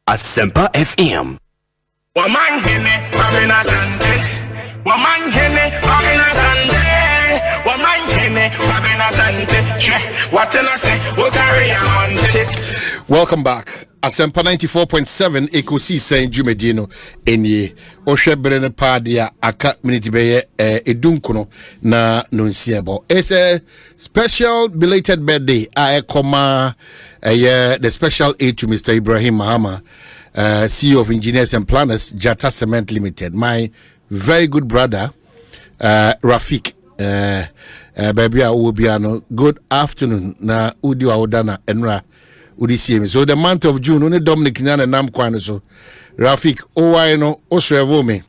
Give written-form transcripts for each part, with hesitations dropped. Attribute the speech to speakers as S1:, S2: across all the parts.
S1: Asempa FM.
S2: Woman hene, babena sante. Woman hene, babena sante. Woman hene, babena sante. What can I say? We'll carry on.
S3: Welcome back. Asempa 94.7 Ekosiisen Jumedino enye ohwe brene padia aka minute beye edunkuno na nonsiebo. It's a special belated birthday. I come the special aid to Mr. Ibrahim Mahama, CEO of Engineers and Planners, Jata Cement Limited. My very good brother, Rafik. Baby Ubiano. Good afternoon. Na udi wa odana enra. So the month of June, only Dominic Nana Nam Kwan so Rafik Owino Osrevome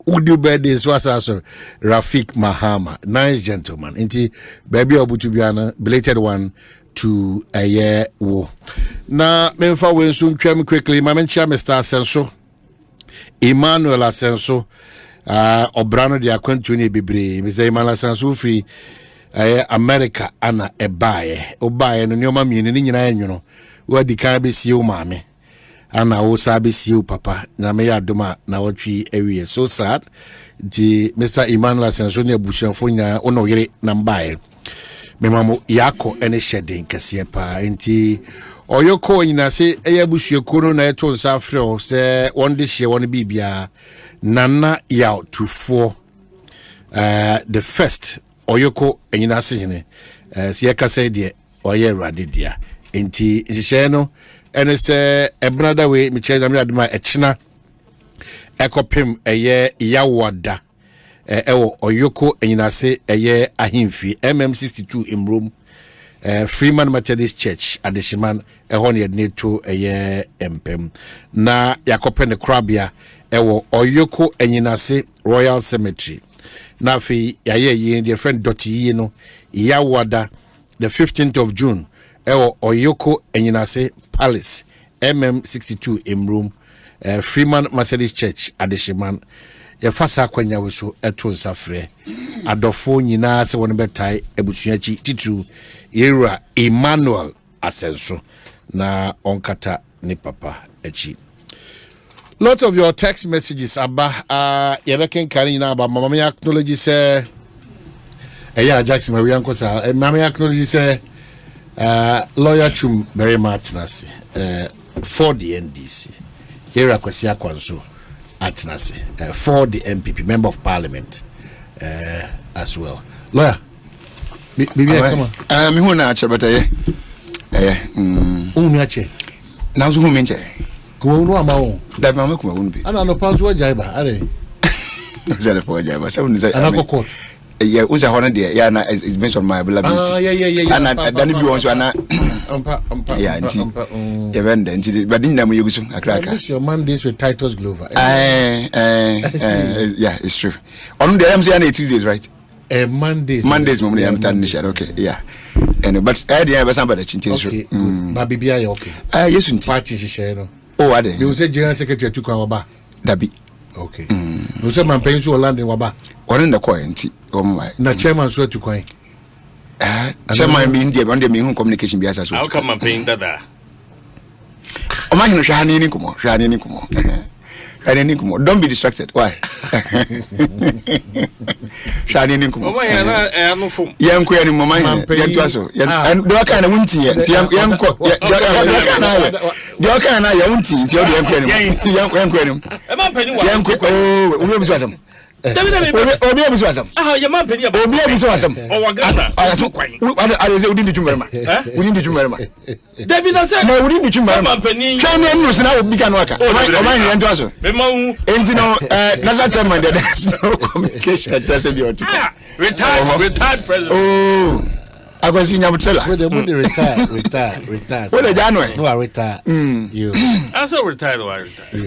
S3: Udu birthdays was also Rafik Mahama, nice gentleman. Inti baby Obutubiana, belated one to a year war. Now, Memfa will soon come quickly. My mention Mr. Asenso, Emmanuel Asenso, Obrano de Aquantuni Bibri, Mr. Emmanuel Asenso free. America ana ebaye obaye no nyoma mieni ni nyina enwono wo di kan be sie o maame ana wo sa be sie o papa na me ya doma na wotwi ewie so sad di Mr. Emmanuel Asenso ne abusuafo nya ono yere na mbaye me mamo yako ene shedin kase pa enti oyoko nyina se eya abusuako no na eto nsa afre se won de hye won bibia nana ya tufo the first Oyoko enyina se hene se yakasa de oye rade dia enti nhye no ene se ebrada we me cheza me aduma echina ekopem eye yawoda ewo oyoko enyina se eye ahimfi mm62 imrom Freeman Methodist Church adeshiman ehon yedneto eye empem na yakopene krabia ewo oyoko enyina se Royal Cemetery na fi yaye the friend Dotty no yawada the 15th of June ewo oyoko enyinase Palace mm62 in room Freeman Methodist Church adeshiman ya fasa kwanya we so eto nsafre adofo nyina se won betai ebusuachi titu era Emmanuel Asenso na onkata ni papa echi. Lot of your text messages about Yebekin Karina about Mama acknowledge say Jackson Marian Kosa Mama acknowledge say lawyer Chum very much nasi for the NDC here Akwasi Akwanso at nasi for the MPP member of parliament as well. Lawyer come on.
S4: Me huna ache bataye
S3: ache
S4: na zo hu menche
S3: ko no amawo
S4: da mama kuma wonu bi
S3: ana no panso wajaiba are
S4: zere for wajaiba se wonu say
S3: ana kokot
S4: yeah unsa hono de ya na is based on my ability
S3: yeah
S4: ana dani bi won so ana
S3: ampa
S4: yeah nti ya benda nti but nyina mo yeguso akraka
S3: this your Mondays with Titus Glover
S4: yeah it's true on the am say na Tuesdays right
S3: Mondays
S4: mo am tan share okay yeah and but I dey be somebody chintin so
S3: ba bibia ya okay
S4: yes nti
S3: party share no
S4: oh ade
S3: you say general secretary to kwa ba
S4: dabi
S3: okay no say man pension Orlando wa ba
S4: on the coin nti oh my
S3: na chairman so to kwan
S4: chairman me ndie on the me communication biasa so
S2: how come man paying that
S4: o ma hinu hwani ni kumo don't be distracted why shani ni kumo
S2: mama ya no fom
S4: yanko ya ni mama yanto aso and do aka na wunti yanko yanko na ya wunti nti o yanko ya ni yanko ya ni
S2: e man pani wa
S4: yanko o we bisu asam obi ebisu asam
S2: ya man pani
S4: obi ebisu asam
S2: o wa gana
S4: aso kwan ade se udin ditwumberma udin ditwumberma
S2: David na say
S4: ma udin ditwumberma twani enu se na obi ka no aka o man yanto aso
S2: me ma hu
S4: enti no national chairman there is no communication that's a bit
S2: retired president
S4: oh Akwasi Nyabutela
S3: we the money retire
S4: what the January
S3: no retire you
S2: also retired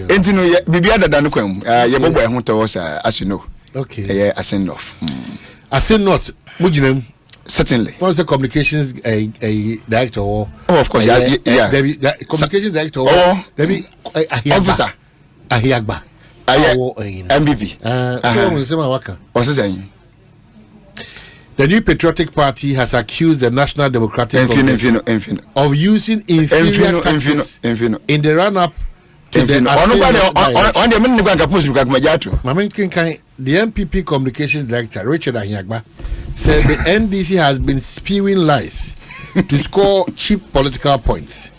S4: enti no bibia dada no kwam ye bobo e ho to say as you know
S3: okay
S4: yeah ascend off
S3: mujinem
S4: certainly
S3: for the communications a director
S4: oh of course yeah
S3: communications director maybe
S4: officer
S3: ahiagba
S4: MVP
S3: so we say ma waka
S4: what's saying.
S3: The New Patriotic Party has accused the National Democratic Congress of using inferior tactics in the run-up to the the MPP Communications Director, Richard Anyagba, said the NDC has been spewing lies to score cheap political points.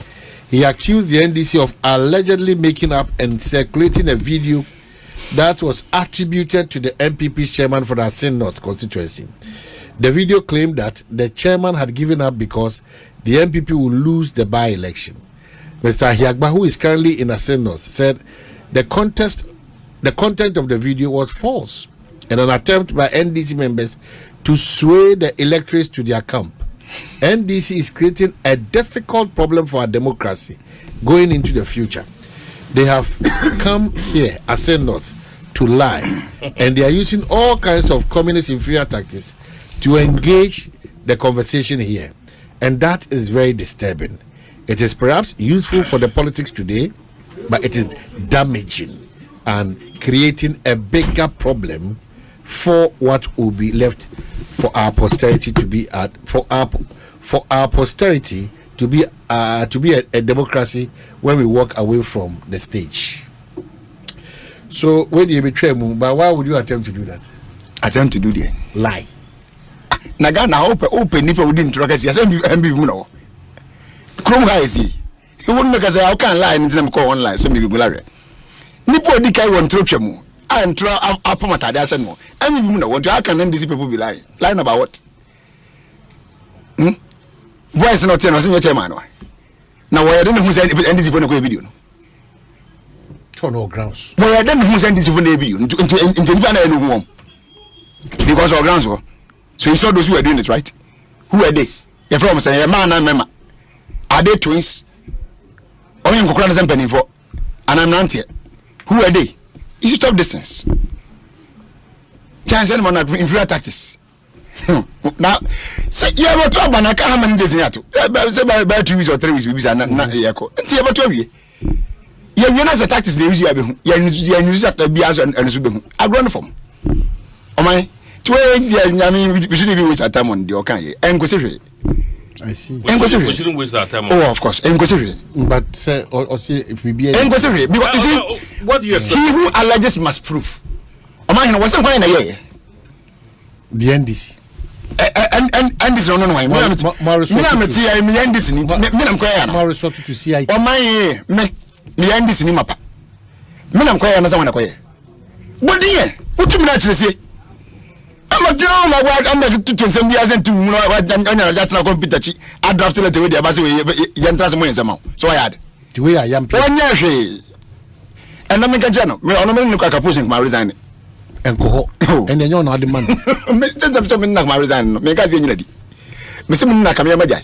S3: He accused the NDC of allegedly making up and circulating a video that was attributed to the MPP chairman for the Asin North constituency. The video claimed that the chairman had given up because the MPP would lose the by-election. Mr. Anyagba, who is currently in Asin North, said the content of the video was false and an attempt by NDC members to sway the electorates to their camp. NDC is creating a difficult problem for our democracy going into the future. They have come here, Asin North, to lie, and they are using all kinds of communist inferior tactics to engage the conversation here, and that is very disturbing. It is perhaps useful for the politics today, but it is damaging and creating a bigger problem for what will be left for our posterity to be for our posterity to be a democracy when we walk away from the stage. So when you betray me, but why would you attempt to do that?
S4: Attempt to do the
S3: lie.
S4: Nagana open nipa within tracks. Yes, MB no. Chrome guys, he wouldn't make us I can't lie and them call online. So me go Nipo di kai won tropchemu. And try apomata dey say no. MB no want to how can these people be lying? Lying about what? Voice not ten, was in your chairman. Now, why don't who send this for a video?
S3: No grounds.
S4: Why I don't who send this for a video into home because of grounds. So you saw those who are doing it, right? Who are they? You're from saying a man and member. Are they twins? Or you can send penny for and I'm not here. Who are they? You should stop distance. Can't send one inferior tactics. Now, say you have a trouble and I can't how many days in that. Say by 2 weeks or 3 weeks, maybe not echo. See about 12 years. You have not tactics they use you. You use that to be as and I run from. Oh my, 12 years. I mean, we shouldn't be wasting time on the okay.
S3: I see.
S1: We shouldn't waste our time.
S4: Oh, of course.
S3: But say or say if we be
S4: because
S1: what do you expect?
S4: He who alleges must prove. Oh my, what's the point?
S3: The NDC.
S4: And this no why me am this ni me nam kwaya na
S3: resort to CIT.
S4: O man me this ni mapa me nam kwaya na sa wana kwaya bodi ye utumi na kirese am down my word am to 20 years and to anya that na computer chi a draft letter we dey ba say we yentrase mo yensama so I had
S3: the way I am
S4: onya hwe and na me ka jano me ono me nka proposing my resign
S3: enko and then you know the man
S4: me tell them so me na my resign me ka say nyina di me say me na ka me majai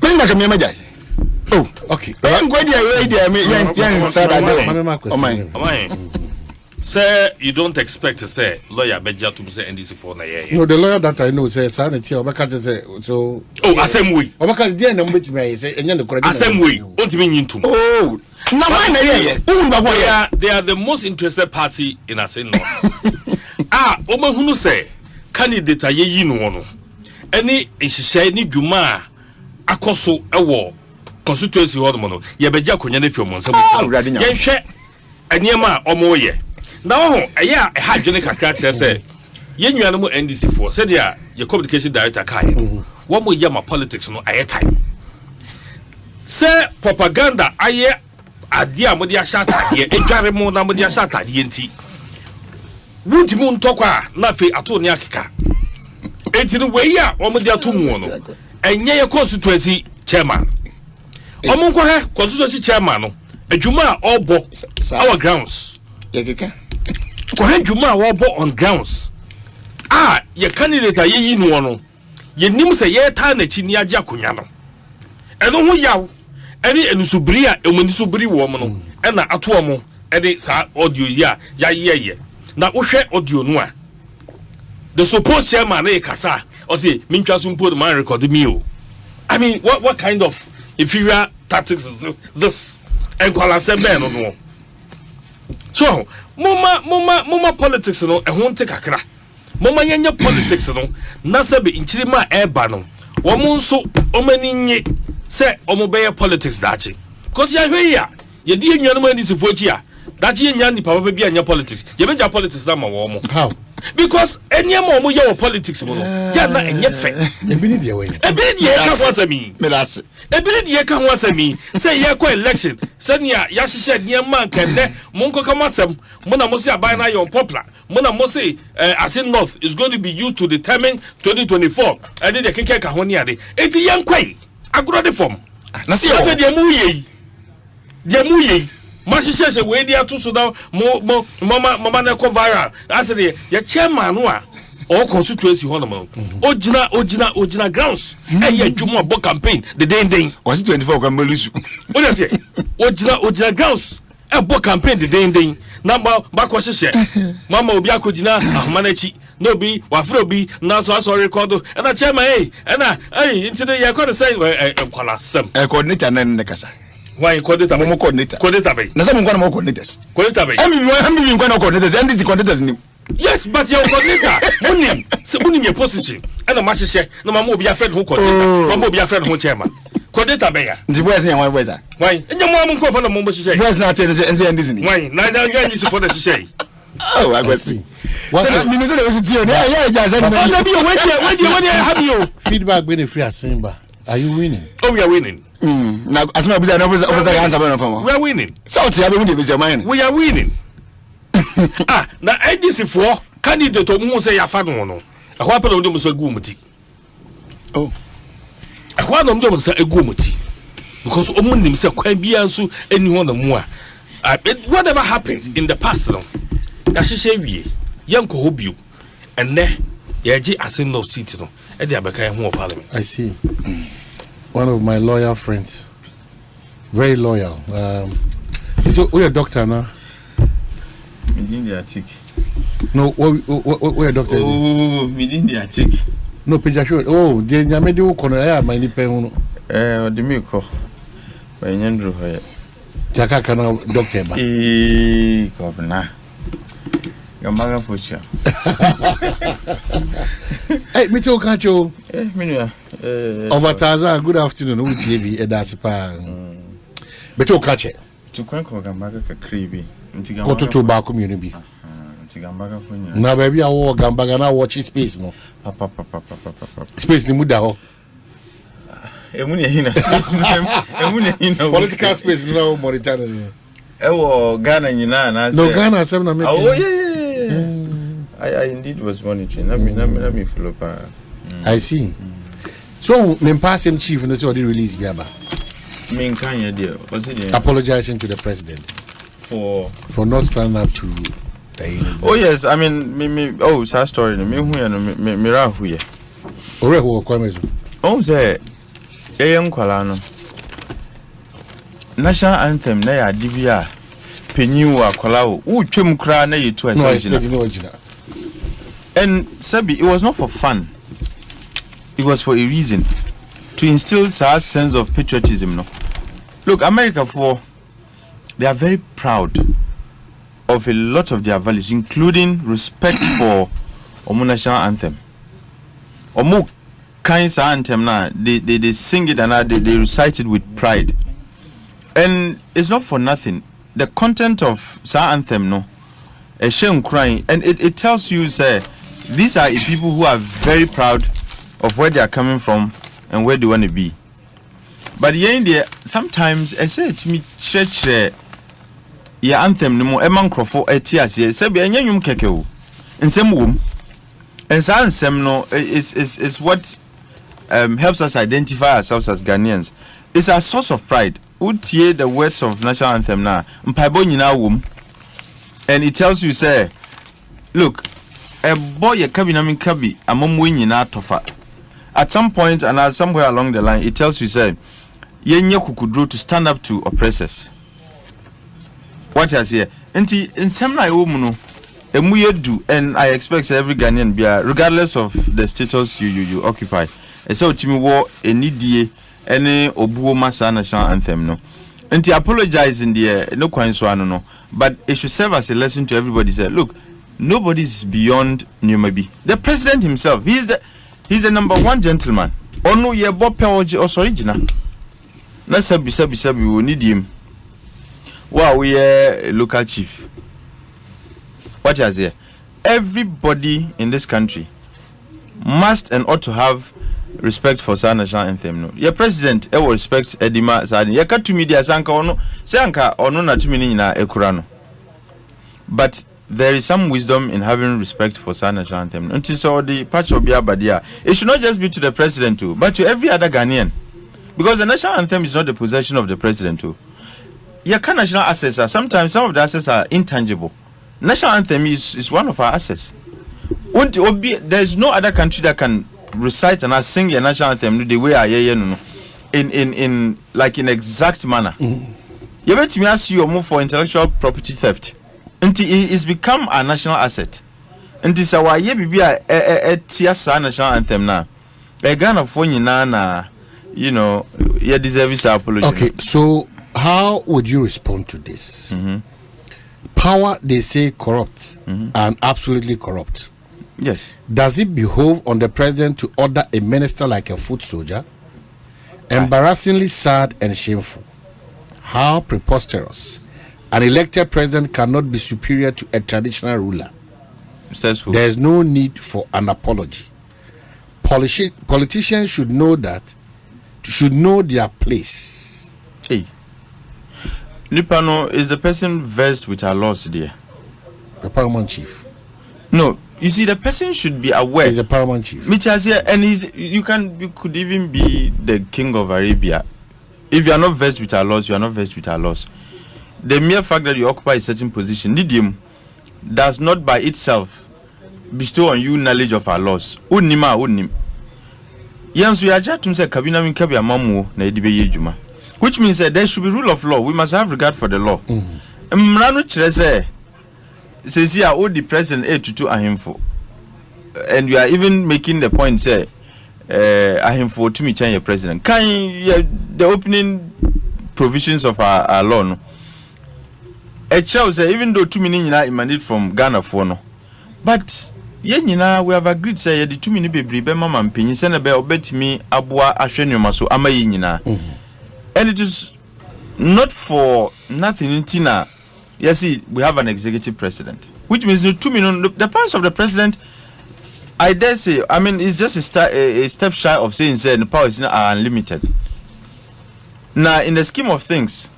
S4: me na ka me majai oh
S3: okay
S4: I'm going there me yen said I
S1: know say you don't expect to say lawyer beja to say NDC for na here.
S3: No, the lawyer that I know says sanity obaka say so
S1: asem way
S3: obaka dey na mbeti me say enya the correct
S1: asem way ontimi nyintum
S4: oh na why na here
S1: they are the most interested party in Asin North omahunu say candidate ayeyi no no eni ehihye ni dwuma akoso ewo constituency ho no ye beja konya na fi omonsa mutu ye hwe eniema omoye na ho eya e hadwene kakra kire say ye nnuane mu NDC for say dia ye communication director kai wo mo ye ma politics no aye time say propaganda aye ade a mo dia shata de edware mo na mo dia shata de enti wunti mu ntokwa na fe ato ne akeka enti no we ya wo mo dia to mu no enye ye constituency chairman omo nko he constituency chairman no adwuma obo our grounds
S4: yekeka
S1: ko he adwuma obo on grounds ye candidate ayeyi no no ye nim se ye ta na chi ni age akonya no eno ho yaw eni enusubiri a emunisubiri wo mo no ena ato mo eni sa audio ya ye na wo hwe audio no a the supposed chairman na kasa o say mintwa so mpo man record me o I mean what kind of inferior tactics is this enkwala se be no so mama politics no e ho nte kakra mama yenye politics no na se be inchirima eba no wo mo nso o mani nye se o mo be politics dachi because ya here ye di enwanu man this fochia that ye nya ni papa bi anya politics ye be politics na ma wo mo
S3: how
S1: because any more mo ye politics mo no ya na enye fe
S3: e bi ni de we
S1: e bi ni ye ka ho asami
S4: me last
S1: e bi ni ye ka ho asami say ye ko election senia ya hihye de man kenne mo nko ka masem mo na mo say aban na yon popular mo na mo say asin north is going to be used to determine 2024 and the keke ka ho ni ade enti ye nkwai agro de form
S4: na see
S1: ya de mu ye Mashisha we dia to so down mama na ko viral as the your chairman no a all constituency hono ojina grounds e ye dwumo bo campaign the day
S4: was it 24 kan molusu
S1: what you say ojina grounds e bo campaign the day na ba ko hihye mama obi akojina ahoma na chi no bi wa fro bi na so record and na chairman into the ye ko say kwala sam
S4: coordinator na ne kasa
S1: why coordinator
S4: mo coordinator
S1: bay
S4: na some ngwana mo coordinators
S1: bay
S4: ami ngwana coordinators and these coordinators ni
S1: yes but your coordinator munim your position and a machine no mama obi afred who coordinator mama obi afred who chairman coordinator bay ya
S4: the boys ni why
S1: why enya mo am ko fa na mo shise
S4: boys na tell and this ni
S1: why na you for the shise
S4: oh I go see so me so the city yeah just and
S1: when you have you
S3: feedback being free asimba are you winning?
S1: Oh, we are winning.
S3: Now,
S4: as my business, we
S1: are winning.
S4: So,
S1: we are winning. Now, I this for candidate to say, I found one. I want to do so good. Oh, I want to do so good because Omun himself can be answer anyone more. Whatever happened in the past, I should say, we young Kohobio and there, Yaji Asin no city. Parliament.
S3: I see. One of my loyal friends, very loyal. So, we are doctor now.
S5: Within the attic.
S3: No, we are doctor.
S5: Oh, within the attic.
S3: No, Pijashu. Oh, the Yamedu Konoya, my nippon.
S5: The milk. By Yandro.
S3: Jaka kana doctor.
S5: Governor. Your mother for sure.
S3: Hey, me too, Kacho. Over Taza, good afternoon. Who TV? That's pa. Me too, Kache.
S5: To Kwanko Gambaga Creepy.
S3: Go to tobacco community. Now, baby, I walk Gambaga now watch space no. Space ni muda ho. Political space no Mauritania.
S5: Ghana nyina
S3: no Ghana some na make.
S5: Oh yeah. I indeed was monitoring. Let me follow up.
S3: I see. So, me pass him chief and that's what he released Biaba.
S5: Me can dear. Was it
S3: apologizing to the president
S5: for
S3: not standing up to the
S5: oh yes, I mean me oh sad story me hu ya no me ra hu ya.
S3: Ore ho kwa mezo.
S5: Oh say young kwala no. National anthem na ya divia penyu akwala o. U twem kra na yetu
S3: asajina.
S5: And Sabi, it was not for fun. It was for a reason. To instill such sense of patriotism. No? Look, America, they are very proud of a lot of their values, including respect for Omo national anthem. Omo kinds of anthem now, they sing it and they recite it with pride. And it's not for nothing. The content of sa anthem, no, a shame crying, and it tells you, say, these are people who are very proud of where they are coming from and where they want to be. But yeah, in there, sometimes I say to me, church, yeah, anthem no more. Eman crofo etias ye. Say be enyum keke o. Nsem wom. And sa nsem no is what helps us identify ourselves as Ghanaians. It's a source of pride. Utie the words of national anthem na. Mpaibo nyina wom. And it tells you, say, look, a boy a kabi amom nyina tofa. At some point and somewhere along the line, it tells you, say, yenye kukudro to stand up to oppressors. What I say, enti in some na no, emuye do, and I expect every Ghanaian be regardless of the status you occupy. And so timi wo enidie any obuo masa national anthem no. Enti apologize in the no kwan so no, but it should serve as a lesson to everybody. Say, look, nobody is beyond Numabi. The president himself, he's the number one gentleman. Ono ye bo pe oji original. na sabi we need him. Wow, we are local chief. What is here? Everybody in this country must and ought to have respect for our national anthem. No, your president will respect Edima Sadi. You cut to media sanka ono sanka ono na tumini na ekurano. But there is some wisdom in having respect for our national anthem. Until so the patch of Biabadia, it should not just be to the president too, but to every other Ghanaian, because the national anthem is not the possession of the president too. Your national assets sometimes some of the assets are intangible. National anthem is one of our assets. There is no other country that can recite and sing a national anthem the way I hear in like in exact manner. You bet me ask you move for intellectual property theft. Until it is become a national asset. Until so why ye be a tiasa national anthem now. A Ghana for na you know you deserve this apology.
S3: Okay, so how would you respond to this? Power, they say, corrupt and absolutely corrupt.
S5: Yes.
S3: Does it behove on the president to order a minister like a foot soldier? Embarrassingly sad and shameful. How preposterous. An elected president cannot be superior to a traditional ruler. There is no need for an apology. Politicians should know their place.
S5: Hey. Lipano, is the person versed with our laws there?
S3: The paramount chief.
S5: No, you see, the person should be aware.
S3: He's a paramount chief.
S5: And you could even be the king of Arabia. If you are not versed with our laws, you are not versed with our laws. The mere fact that you occupy a certain position, Nidium, does not by itself bestow on you knowledge of our laws. Unim. Yansu yajatum se kabina min kabi amamu na edibe yejuma. Which means that there should be rule of law. We must have regard for the law. Mrano Chreze says here, all the president A22 ahimfo. And you are even making the point, say, ahimfo to me change your president. The opening provisions of our law, no? A child say, even though 2 million emanate from Ghana for no. But yenina, we have agreed, say, the 2 million baby, Bema and Penny, send a bell bet me, Abua, Ashenio, so Amayina. And it is not for nothing in Tina. You see, we have an executive president, which means the 2 million. The powers of the president, I dare say, I mean, it's just a step shy of saying the powers are unlimited. Now, in the scheme of things,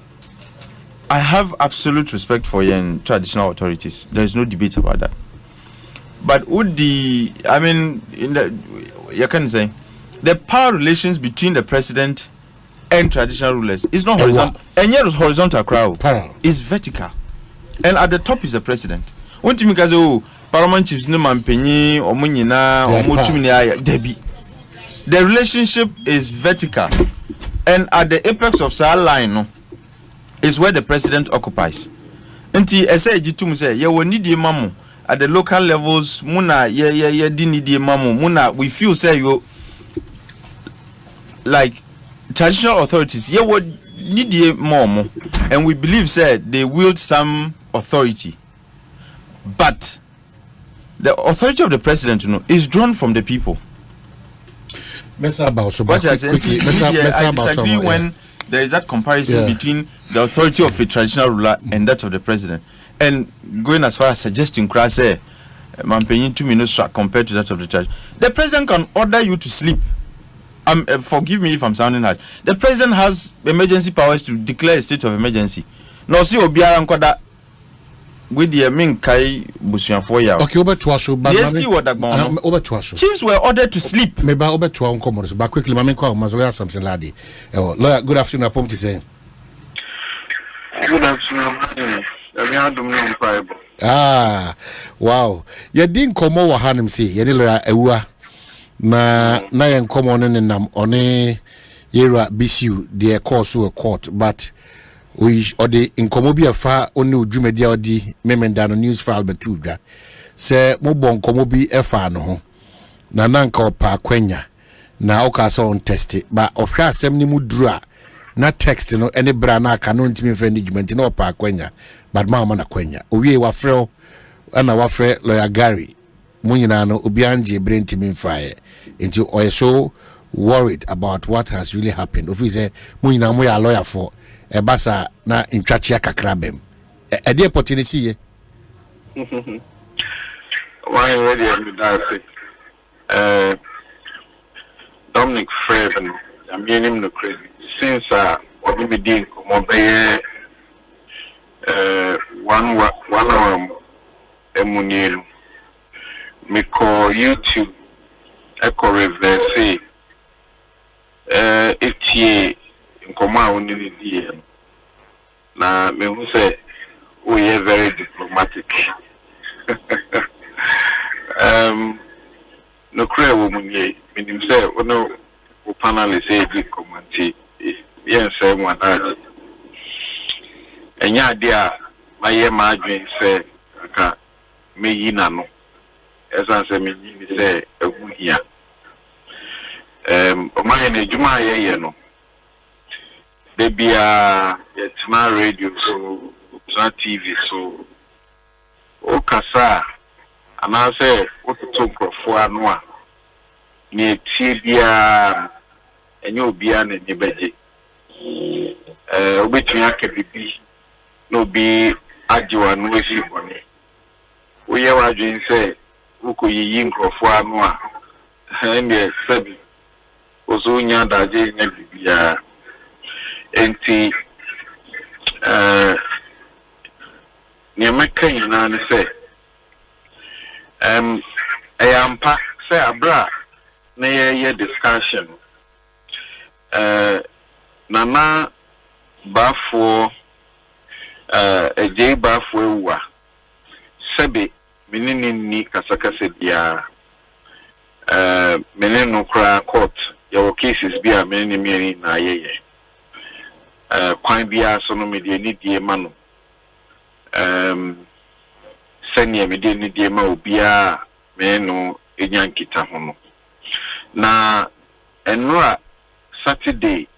S5: I have absolute respect for your traditional authorities. There is no debate about that. But would you can say, the power relations between the president and traditional rulers is not horizontal. And yet, horizontal crowd is vertical, and at the top is the president. The relationship is vertical, and at the apex of Sahel line is where the president occupies. Until say you will need mamu at the local levels. Muna need mamu. Muna we feel say you like. Traditional authorities, would need more, and we believe said they wield some authority, but the authority of the president, is drawn from the people. I disagree when there is that comparison between the authority of a traditional ruler and that of the president, and going as far as suggesting say, man paying 2 minutes compared to that of the church. The president can order you to sleep. Forgive me if I'm sounding hard. The president has emergency powers to declare a state of emergency. No, see, Obiara Nkoda with the Min Kai Busian for ya. Okay, over to us. Yes, see what that over to us. Chiefs were ordered to sleep. Maybe over to our commoners, but quickly, Mamma call Mazoya something, laddie. Lawyer, good afternoon, Pom to say.
S6: Good afternoon.
S3: Wow. You didn't come over Hanem say, you didn't lawyer na yen common in nam one Yera Bissue the course a court, but we or the incomobia far only Jumedia or the memendano news file betuda say mobon comobi efa no na nanka pa kwenya na oka so on test but of asem ni mudra na text no any brana cannot ntimi management no pa kwenya but mama na kwenya owie wa frɛ ana wa frɛ lawyer Gary munyina no obi anje brenti mi fae enti oyeso worried about what has really happened. If we say, we are lawyer for a basa na intrachia kakrabem. A dear opportunity.
S6: Why ready and that Dominic Fraven, I mean him no crazy. Since what we did come on one hour emunielu me call YouTube echo reverse etie nkoma oni ni die na me hu say we are very diplomatic no cray wo munye minim say ono o panel say big committee yes say one that enya dia maye ma adwen say aka me yi na no esa say me yi say ewu hia o ma ne juma ye no de bia yetna radio so TV so o kasa ana say o to profo anu a ne tie bia enye obia na nye beje obetun aka bibi no bi ajiwa no esi bone wo ye wa dwen say uko yiyi nkrofo anu a ene sabi ozo nya daje nya bibia enti nyamaka ina ne say ayampa say abra na ye discussion nana bafo eje bafo ewa sebe menene ni kasakase bia menene kra court your cases bia menene mi na yeye kwan bia so no medie ni die ma no senya medie ni die ma obia meneno enyankita ho no na enra Saturday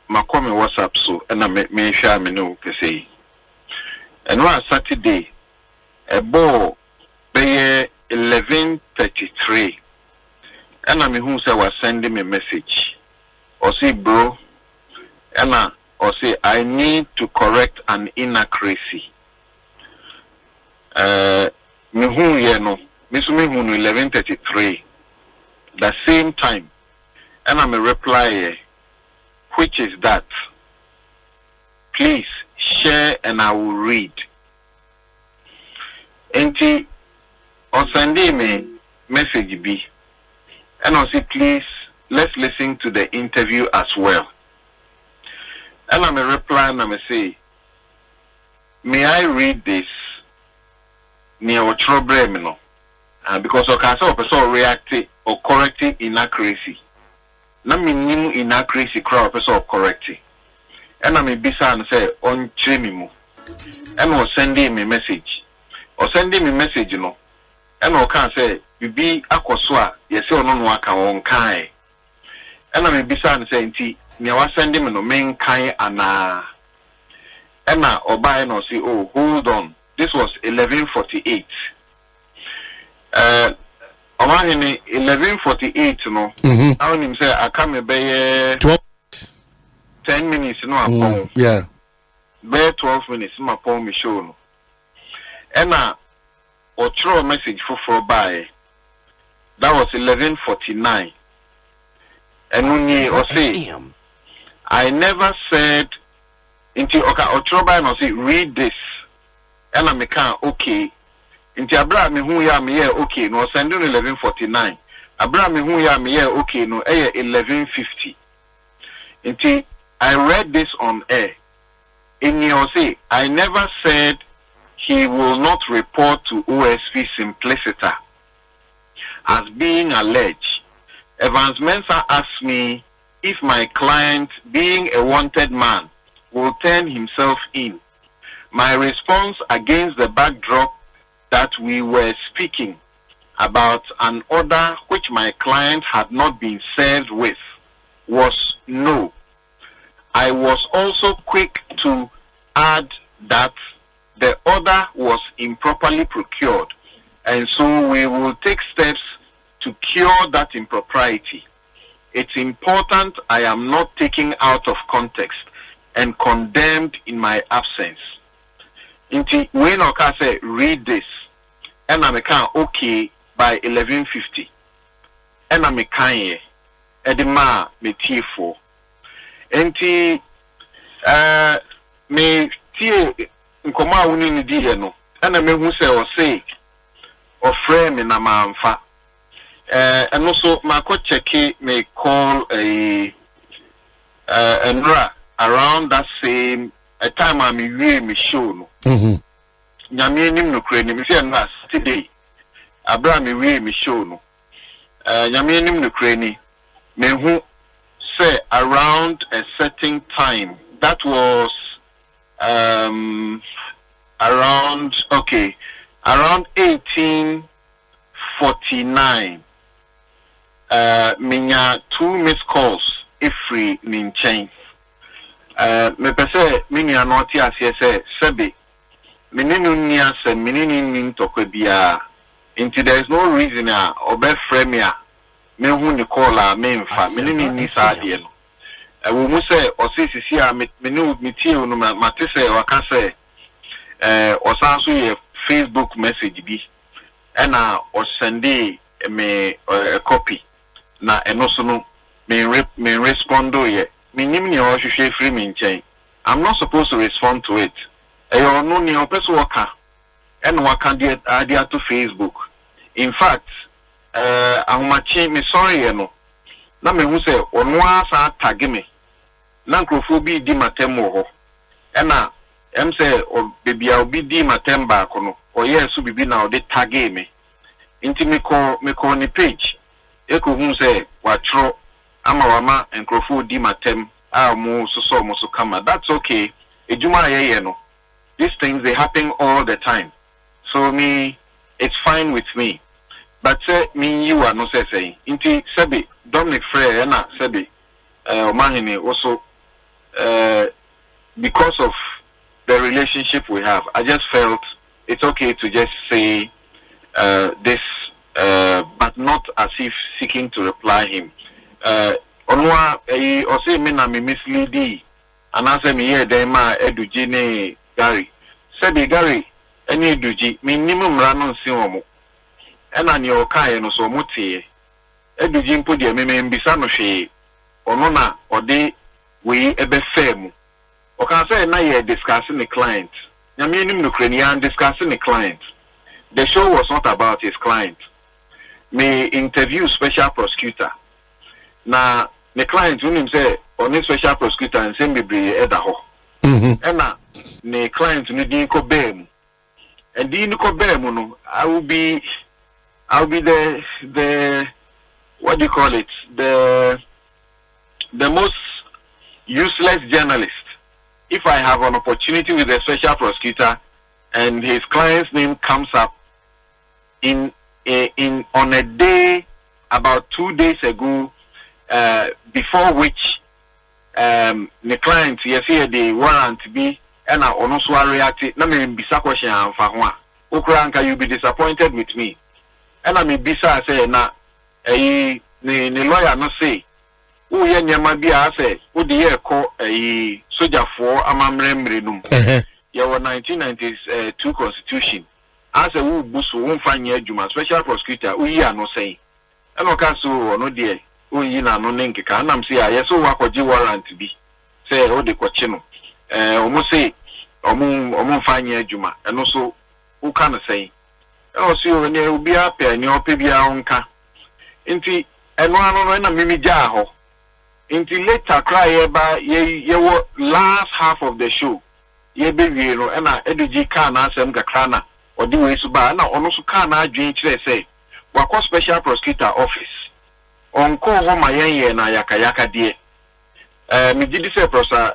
S6: makome WhatsApp so na me hwa me no kese enra Saturday ebo be 11:33 and me who say was sending me a message or say bro and or say I need to correct an inaccuracy me who ye no me so me who 11:33 the same time and I'm a reply which is that please share and I will read enti on Sunday me message be and I say please let's listen to the interview as well and I'm a reply and I'm a say may I read this near or trouble me no because I can say person react or correct inaccuracy na minim inaccuracy crowd person correct and I'm a bisa and say on chemimu and was sending me message or sending me message you know and I can say bibi akoswa yes or no aka won kai and I'm a bisa and say nti me was sending me no men kai ana and na oba no say oh hold on this was 11:48 Omahini 11:48 no. How him say I come be 10 minutes no upon.
S3: Yeah.
S6: Be 12 minutes no upon me show no. Ena or throw a message for by. That was 11:49. And when or say I never said into okay or throw by no say read this. And I make okay. Inti Abraham who ya me okay no sending 11:49 Abraham who ya me okay no 11:50 Inti I read this on air in your say I never said he will not report to OSP Simpliciter as being alleged. Evans Mensah asked me if my client being a wanted man will turn himself in. My response against the backdrop that we were speaking about an order which my client had not been served with was no. I was also quick to add that the order was improperly procured and so we will take steps to cure that impropriety. it's important I am not taken out of context and condemned in my absence. Inti when Oka say read this, and I'm okay by 11:50, and I'm edema me tifo. Inti me tie nkoma woni ni di no, and I'm who say or frame in a manfa. And also my check may call a around that same time I'm really show no. Nyame nim no kure ni me say na today. Abraham really show no. Nyame nim no kure ni me hu say around a certain time. That was around 1849. Minya 2 missed calls if free nin chain. Me pese minya no ti ase se sebe meninu ni ase meninu ni tokwa bia into there is no reason obe frame ya me hu ni call a me mfa meninu ni sa de no wo mu se osisi a menu metie no mate se waka se osanso ye Facebook message bi na o send me a copy na enoso no me respond ye minim ni o hwehwe free me nchen. I'm not supposed to respond to it. You no ni opeso waka and waka dia to Facebook. In fact ahomachi me sorry no na me hu say ono asa tag me na nkrofobi di matem ho e na em say bebia obi di matem ba ko no o yesu bibi na o de tag me inti me ko ni page eko hu say watro ama wama enkrofo di matem mo so kama. That's okay. Ejuma ye no. These things they happen all the time. So me it's fine with me. But say me you are no say inti sebi Dominic Frere na sebi omahini also because of the relationship we have, I just felt it's okay to just say this but not as if seeking to reply him. Onwa o say me na me mislead and answer me here dem ma eduji ne Gary. Sebi Gary any eduji minimum rano nsi omo. Ena ni o kai no so mutie. Eduji mpo de me mbisa no hwe. Ono na ode we ebe fam. O kan say na ye discussing the client. Nyame nim no kranian discussing the client. The show was not about his client. Me interview special prosecutor. Na the client when him say on special prosecutor and say me be eda ho. Na the client no din ko bem. And din ko bem no I'll be the what do you call it? The most useless journalist. If I have an opportunity with a special prosecutor and his client's name comes up in on a day about 2 days ago, before which the client yes here the warrant be and I also react na me bisa question amfa ho a okranka you be disappointed with me and I me bisa say na ni lawyer no say wo ye nyama bi a say wo de ye ko sojafo amamremre num ye 1992 constitution as a wo busu wo mfanye adwuma special prosecutor wo yi ano say and o ka so no de o yi na no nkeka na m say yes o wakoji warrant bi say o de kwachi no o mo say o mo mfanye adwuma eno so wo ka no say o si o ne obi apɛ ne ope bia onka nti eno ano no na mimi gya ho nti later cry ba ye wo last half of the show ye be wie no na eduji ka na asem kakra na odi we su ba na ono so ka na adwen kire say wakọ special prosecutor office onko ho ma yen na yakayaka de mi gidi say prosa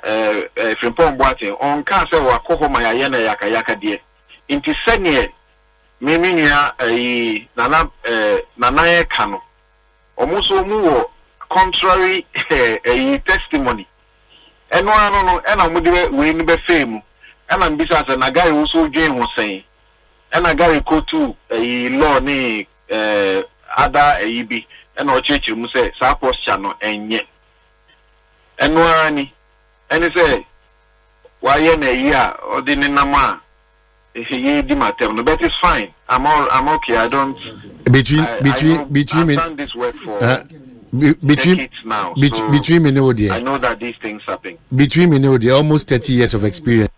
S6: Frimpong Boatin onka say wakọ ho ma yen na yakayaka de nti sene mimi nua nana ye ka no omuso mu wo contrary testimony eno ano no ena mu de we ni be fame ena mbisa say na guy wo so dwen ho sen ena guy ko tu law ni ada bi and or church mu say sa posture no enye eno ani ene say why na year or the nama if you di matter no but it's fine I'm okay I don't between
S3: I've
S6: done this work for
S3: between
S6: now,
S3: between me know
S6: I know that these things happen
S3: between me know almost 30 years of experience.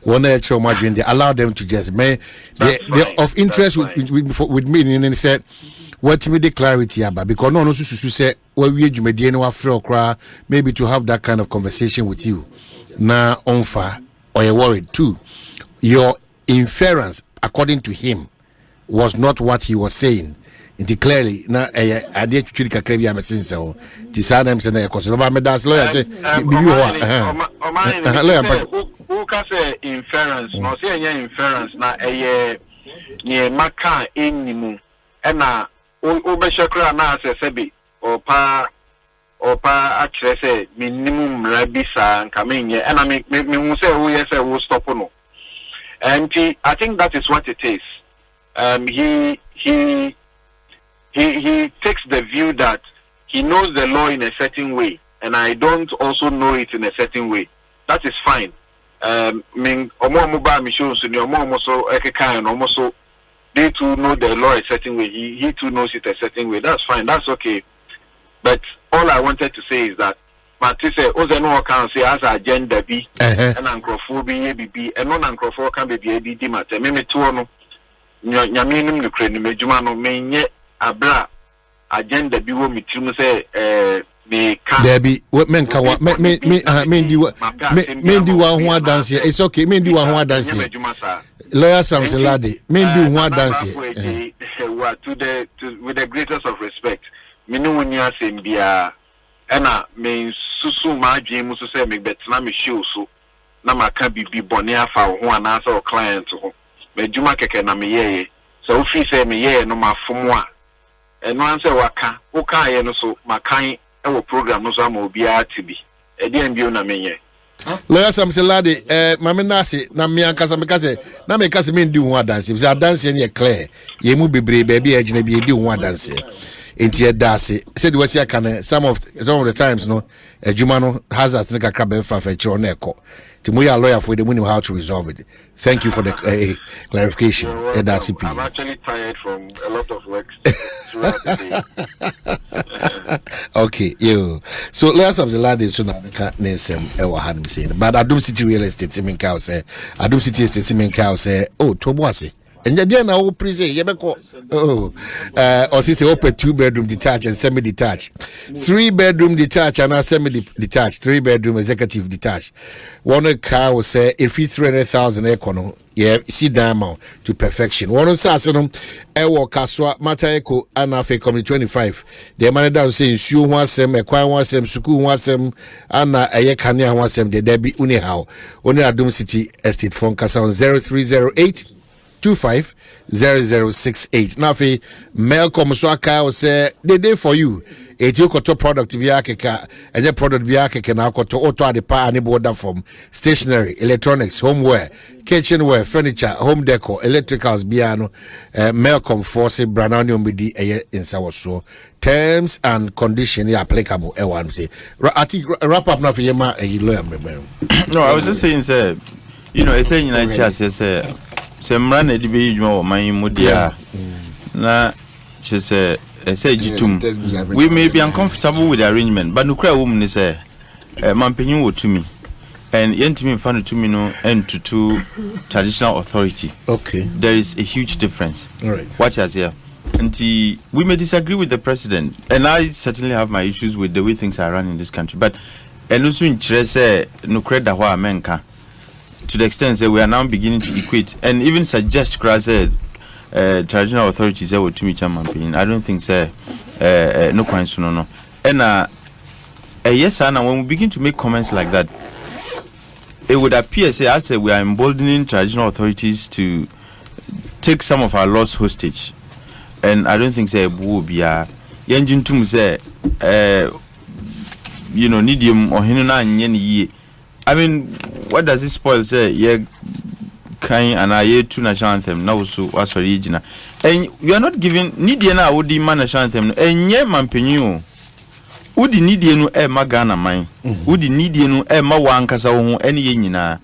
S3: One extra margin they allow them to just they're of interest with me and said what me the clarity about because no say well we maybe to have that kind of conversation with you now on fire or you're worried too. Your inference according to him was not what he was saying. It clearly now I did to treat a am since so decide them say because me that's lawyer say
S6: who can say inference no say any inference na ye maka enimu e na o be shakra na say sebi opa actually say minimum rabisa nka menye e na me hu say who yes say wo stop no and I think that is what it is. He takes the view that he knows the law in a certain way and I don't also know it in a certain way. That is fine. They too know the law a certain way. He too knows it a certain way. That's fine. That's okay. But all I wanted to say is that Matisse Ozeno can say as a agenda be and anchrophobia be and non anchrophobe can be a matter. Meme tuono Yaminum Ukraine Mejumano menye abra agenda be wo mitim say
S3: there be what men can what men do one dance here. It's okay, men do one dance here. Lawyer Samson Ladi, men do one dance here.
S6: With the greatest of respect, Minunia Simbia Anna means Susu Maji Musu say me betina show so Nama can be bonia for one answer client to home. Mejuma keke na me so if he say me no ma fumwa and no answer waka ye no so makan our program no so am obi atibi e dey mbio na menye
S3: lawyer Samson Ladi mama nasi na me ankasa me kase na me kase me ndi ho dance say dance ye clear ye mu bebre ba bi agina bi di ho dance enti dance said what you can some of the times no adwuma no hazards na kakra be fa fa chiro na eko Timoya lawyer for the money how to resolve it. Thank you for the clarification.
S6: I'm actually tired from a lot of work throughout the day.
S3: Okay, you. So let's have the ladies to can't name Ewa saying. But Adum City Real Estate Simin Cow say, Adum City Estate Simin Cow say, oh, Toboasi. And then I will present Yebeko. Oh, or since open 2-bedroom detached and semi-detached, 3-bedroom detached and semi-detached, 3-bedroom executive detached. One car will say if it's 300,000 econo, yeah, see that amount to perfection. One on Sassanum, Ewo Kaswa, Mata Eco, and Afe Community 25. The man down saying, Sue wants them, Equa wants them, Suku wants them, Anna Ayekania wants them, the Debbie Unihow, only Adum City Estate phone Casa on 0308 250068. Now, if Malcolm Swaka will say, they day for you. A Jokoto product to be akeka, and your product be akeka now to auto the power and border from stationery, electronics, homeware, kitchenware, furniture, home decor, electricals, piano, Malcolm Force, Brananium BD, in so terms and conditions applicable. I want to say, I think wrap up now for you, ma.
S5: No, I was just saying, sir, you know, I say in say. Semran edibe ejuma my mudia na she say jitum we may be uncomfortable with the arrangement but no cry woman say mampenyu wo to me and yentimi fan to me no and to traditional authority.
S3: Okay,
S5: there is a huge difference.
S3: All right,
S5: watch us here. And we may disagree with the president and I certainly have my issues with the way things are run in this country, but and also in say no credit that wa menka to the extent that we are now beginning to equate and even suggest traditional authorities to me chairman. I don't think no coins no. And yes, Anna, when we begin to make comments like that, it would appear as we are emboldening traditional authorities to take some of our laws hostage. And I don't think will be a engine to say nidium or hinuna. I mean, what does it spoil? Say, yeah, kind and I to national anthem now so was original. And you are not giving Nidiana would demand national anthem and ye mampenyu. Would Nidianu e magana mine? Would Nidianu e mawankasa any yina?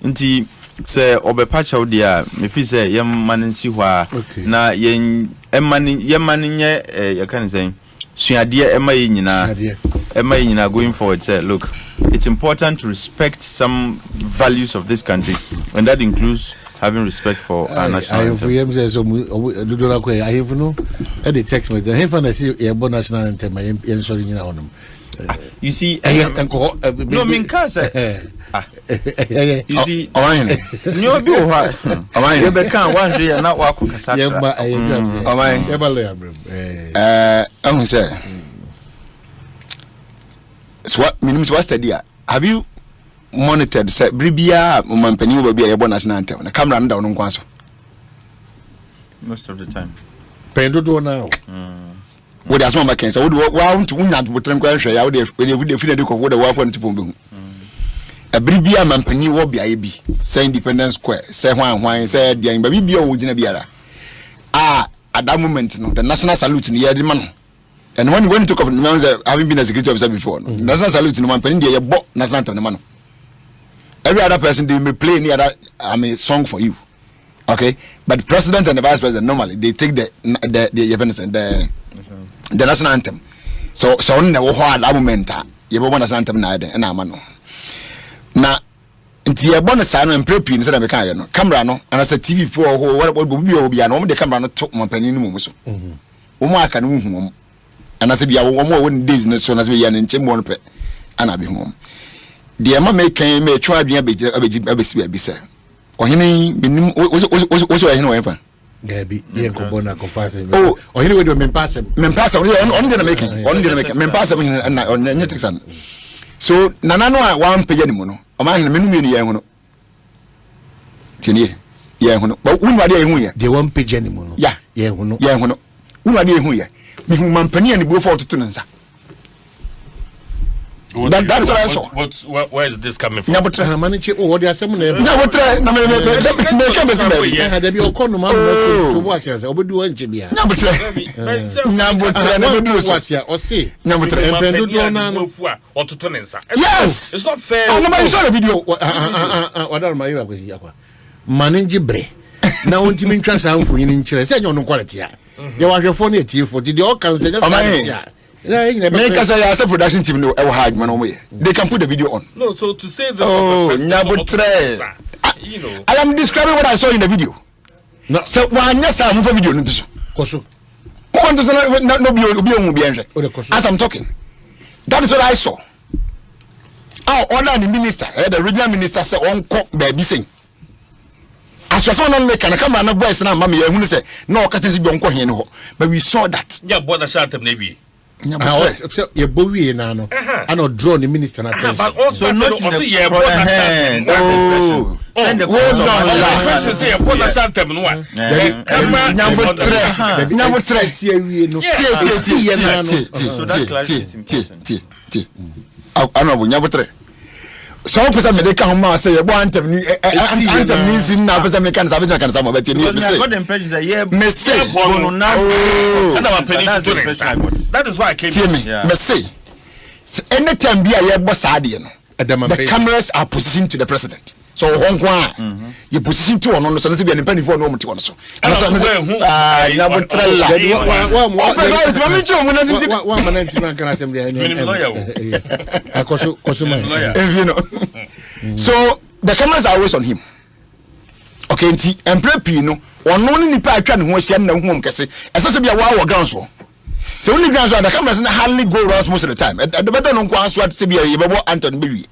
S5: Nti say obepacha odia me fi say yem manensi hwa na yen emaninye you can say suade ema nyina going forward say look, it's important to respect some values of this country, and that includes having respect for our national anthem. I have
S3: no the text message. I have see national anthem. You see,
S5: no mean cause. You see, no be what. You be can one day not walk kasa.
S4: I'm say. So what means what study? Have you monitored say bribia mampani will be a national anthem? The camera down on kwaso.
S5: Most of the time.
S3: Pendo do now.
S4: What does Mama can say? Would want to not put them question. I would feel the what the war for the a bribia mampani will be a b say Independence Square, say why say the baby be a wood in a biara. At that moment, no, the national salute in the year man. And when you talk of having been a security officer before, national salute in mampani, you bought national anthem, man. Every other person they may play any other song for you. Okay? But the president and the vice president normally they take the national anthem. So on the whole moment you want national anthem na amano. Na nti e bon sa no emprepi ni se na me kan ye no camera no and as a TV for what be obi no the camera no to mampani no mu so. Omo aka no hu and as bia wo mo won days no so na se bia ne nche mo no pe ana be hu. The Emma may can make try to be a say. Or he was whatever.
S3: There be Bona confessing. Oh, or he would have pass him. Mempass only gonna make it. Mempass on Netixan. So Nanano, one Payanimuno, a man in a minute. Tini, but who are they? They won't pay Janimuno. Yeah, who are they here? Mampani and go for to Tunansa. That's what I saw.
S1: Where is this coming from?
S3: What they are some
S4: to
S3: watch us. Or do one Jimmy. Number
S1: yes, it's not fair.
S3: I saw the video. What are my manage bre. Now, when you transfer for in Chile, say no quality. You are your phone for the all cancel.
S4: Make us a production team no hard man away. They can put the video on.
S1: No, so to say this.
S4: You know, I am describing what I saw in the video.
S3: No,
S4: so why yes I move video into
S3: Koso.
S4: As I'm talking. That is what I saw. Our order the minister, the regional minister said on cock baby sing. As was one on the camera and voice and mammy who say no catches be on here no. But we saw that.
S1: Yeah, but the shot maybe.
S3: Your boy and I know draw the minister attention.
S1: But also not in the hand.
S5: And the
S1: question say what the shot them no.
S3: Number 3
S5: so that clarity.
S4: I know number 3. So person me dey come ma say you anthem ni anthem ni sin na person me kan say can some but you
S5: me say God impression say yeah
S4: me say
S1: that is why I came
S4: here me say anytime be a bo saade no the cameras are positioned to the president so honkwa you position to on so say be an penny for no mti on so na bo trella
S3: one minute man can assembly
S4: so the cameras are always on him. Okay, nti emprepi no ono ni nipa atwa ne ho ahia na hu kese esese bia wa ground so so only ground so the cameras na hardly go around most of the time the better no kwa so at se bia yebebo Anton Bewie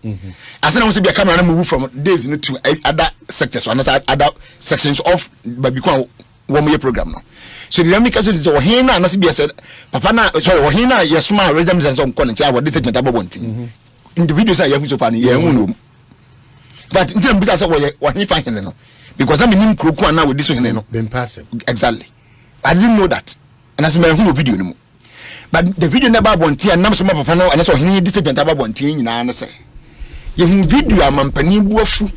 S4: asena ho se bia camera na move from days to other sectors or other sections of babikwa wo mo program no so the dynamic so is o na se bia said papa na sorry o na yesuma rhythm sense on connect ya this segment abobonti in the video say ya hu so fa ya hu no but in terms say wo he fa no because I'm in Kroku and now with this one no
S3: been passive
S4: exactly I didn't know that and as my whole video no but the video never bonti and nam so papa no and so he this segment abobonti nyina na say ye hu video amampani buafu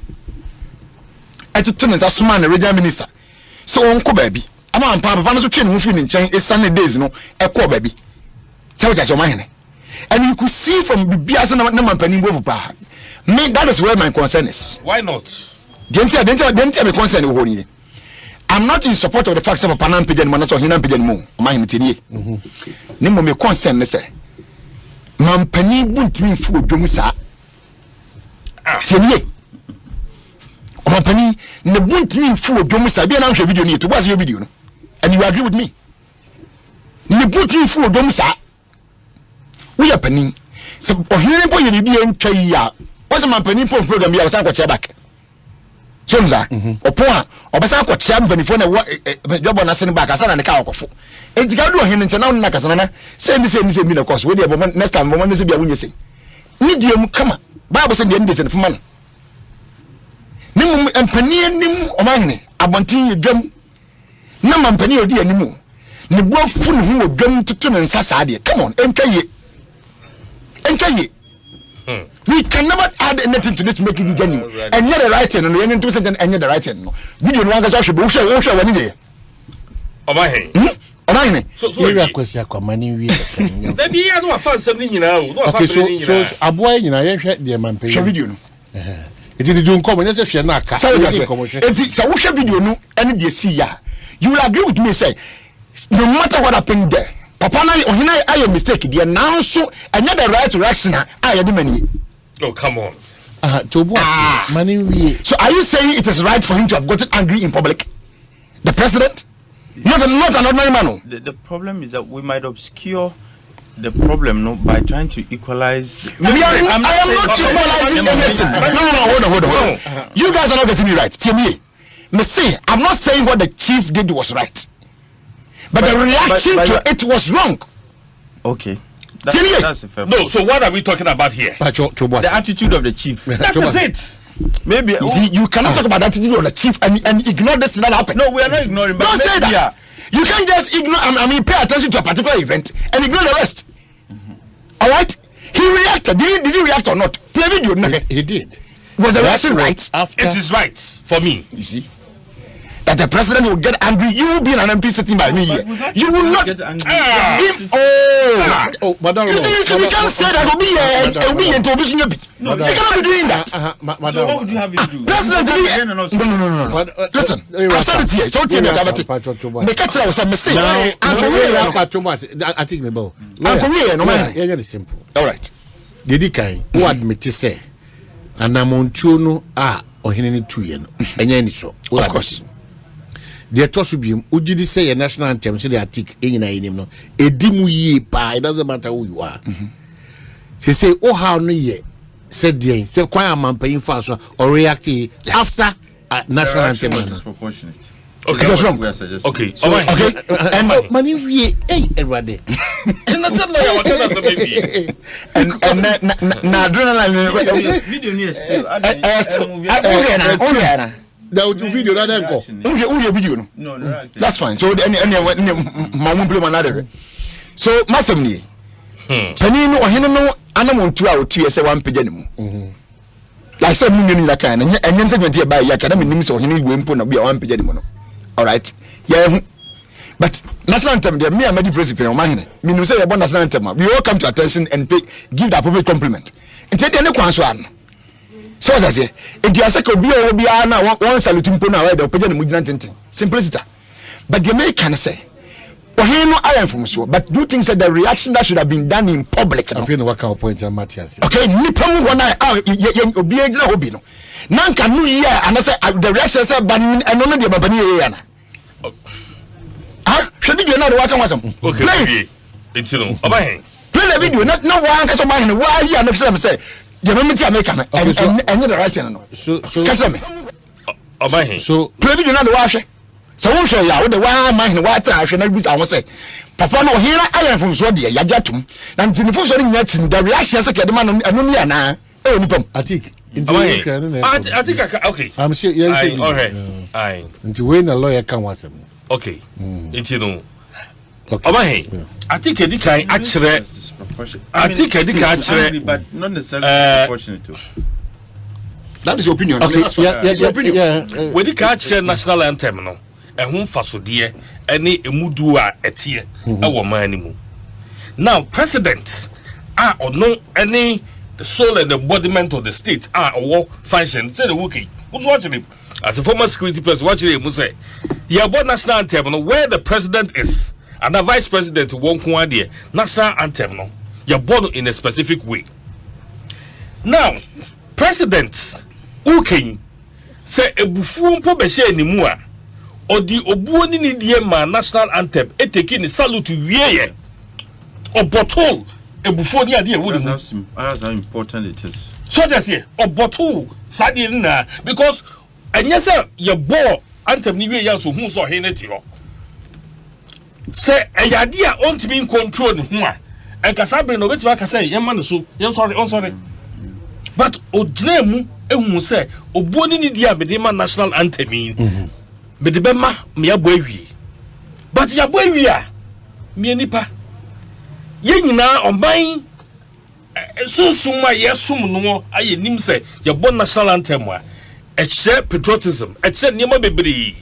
S4: ɛtutu ne suma na regional minister so onko baabi ama ampa papa no so twe ne ho fi ne nkyɛn esane days no ɛkɔ baabi sɛ wo jase ɔmahene and you could see from bibia se na mampani bo pa me that is where my concern is.
S1: Why not?
S4: Didn't me concern wo ni. I'm not in support of the fact that Panam Pigeon man so hinam pigeon mo mahene tinie ne mo me concern ne say mampani buntimi fu odwom saa tinie mampani ne buntimi fu odwom saa bia na hwɛ video ni to was your video no and you agree with me ne buntimi fu odwom saa we are pani so ohine po yɛ bibia ntwa yi a was mampani po program bia was akɔ back so mza opo a obasa akɔ mampani na job na sene back asana ne ka akɔfo ejika do ohine nkyɛ na wona kasana na say me na course we dey next time mo ne se bia wonye sei ni die mu kama bible say dey se ne fuma no ni mu mampani anim omahene abontin yedwam na mampani odi animu ne boafu ne ho odwam tutu ne nsa saa de come on entwaye we can never add anything to this to make it genuine and yet the writing no any to send and the writing no video no anga so wo hwe wani de omahene
S3: so area kwesi akwamani wi
S1: da bi ya no afa nsem ni nyina o no afa
S3: okay so aboa nyina ye hwe de mampani
S4: hwe video no
S3: eti di dun komo nyese hwe na aka
S4: eti sa wo hwe video no ene de si ya you will agree with me say no matter what happened there papa na ohina ayo mistake there now so anya the right reaction ayo de mani.
S1: Oh come on.
S3: Mani wi.
S4: So are you saying it is right for him to have gotten angry in public? The president? Not an ordinary man.
S5: The problem is that we might obscure the problem by trying to equalize
S4: I am not equalizing anything. No, hold on. You guys are not getting me right. Tell me. I'm not saying what the chief did was right. But the reaction to it was wrong.
S5: Okay. That's a fair point.
S1: No, so what are we talking about here?
S5: The attitude of the chief.
S1: That is it.
S4: Maybe you see, you cannot talk about the attitude of the chief and ignore this that happened.
S5: No, we are not ignoring. But
S4: don't say that. You can't just ignore. I mean, pay attention to a particular event and ignore the rest. All right? He reacted. Did he react or not? Play video.
S3: He did.
S4: Was the reaction right?
S1: It is right for me.
S4: You see. That the president will get angry. You will be an MP sitting by me here. You will not get angry.
S3: Madam.
S4: You see, you can't say that will be into obesity. You cannot be doing that.
S5: So what would you have him do?
S4: President, no. Listen, I said it here. So tell me about it. The catcher was a mistake.
S3: I think me bo. No man. Yeah, simple.
S4: All right.
S3: Dedi kai who admit say anamontuo no ohene ni tuye no. Enya ni so.
S4: Of course.
S3: The tosubium ujidi say a national anthem so the article enyina enim no edimu yi pa it doesn't matter who you are say how no ye said the say kwan amampa fa so or react after national anthem
S5: disproportionate.
S1: Okay,
S4: that's wrong.
S1: Okay,
S4: so, okay.
S3: And money we everybody
S1: and that's not like what that's baby
S4: and na adrenaline
S5: video near still
S3: the video that then go.
S4: Who video
S5: no?
S4: That's fine. So any my won't play another. So massively. Penino or hino no anamon 2 hours 2 years 1 page anymore. Like some million like and then segment here by academic names or him will put be 1 page anymore. All right. Yeah. But national anthem there me and my principal on mine. Me say about national anthem. We all come to attention and give the appropriate compliment. Instead any kwanso so that's it. If you are second be na one salute mpo na why the page na mugina tenten. Simplicity. But the American say, "Oh, he no I am from so." But do you think that the reaction that should have been done in public?
S3: I feel no work out points and Matthias.
S4: Okay, nipa mu wana obi ejina hobi no. Nanka no ye and say the reaction say ban eno no de babani ye na. Ah, should be na the work am.
S1: Okay, play. It's no. Oba
S4: play the video. No one can so man why here no say the moment America and the right no.
S3: So
S4: catch me.
S1: Oba
S3: so
S4: play video na the wash. So who share ya the one man what I should not be I say. Papa no here I am from so there ya jatum. Na nti nfo so nya tin the reaction say the man anu me na e oni pam.
S3: I think
S1: okay.
S3: I'm sure yeah.
S1: All right. Aye.
S3: Until when a lawyer can wasem.
S1: Okay. It's no.
S3: Okay.
S1: Oba I think edi kan akere I think edi kan akere
S5: but not necessarily proportionate to.
S4: That is your opinion.
S3: Okay,
S4: That's fine. It's your opinion.
S1: When you can't share national anthem, no, and whom fasodie, any emudua etie, a woman. Now, president, or no, any the soul and the embodiment of the state or function. Say the Wookiee. Who's watching him? As a former security person, watching him, say, yeah, about national anthem, no, where the president is, and the vice president won't come idea. National anthem, no, you're born in a specific way. Now, president, Wookiee, say a buffon pobeshe ni mua, or the obuoni ni diema national anthem, et taking a salute to ye, or bottle. That's
S5: how important it is.
S1: So that's here. Or bottle sadina because and yes sir your boy anthem ni we so who so henetiro. Say a idea on to be in control who and kasabre no betima ka say yema no so I'm sorry. But ojnemu ehun say obuoni ni dia be ma national anthem me de be ma me aboawie. But ya boawie a me nipa Yenina omban susuma yesum no aye nim se ye bon national anthem a share patriotism share niema bebre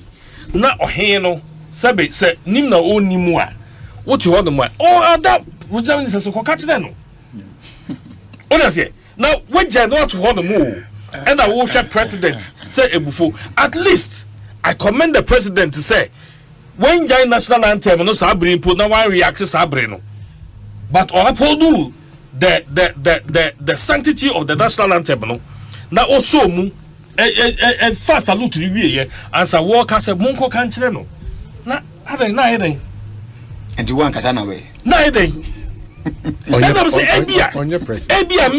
S1: na ohen no sabe se nim na onimu a wotu ho no mo that we jam ni se ko ka kire no onase now we je no to ho no mo and I will share president say ebufo at least I commend the president to say when jai national anthem no sabri impo na one react sabri no. But or uphold the sanctity of the national anthem, no. Now also mu and fast salute to the as a walk as a monko country, no. Na
S4: and you want Kasana way.
S3: On your press.
S1: Ebia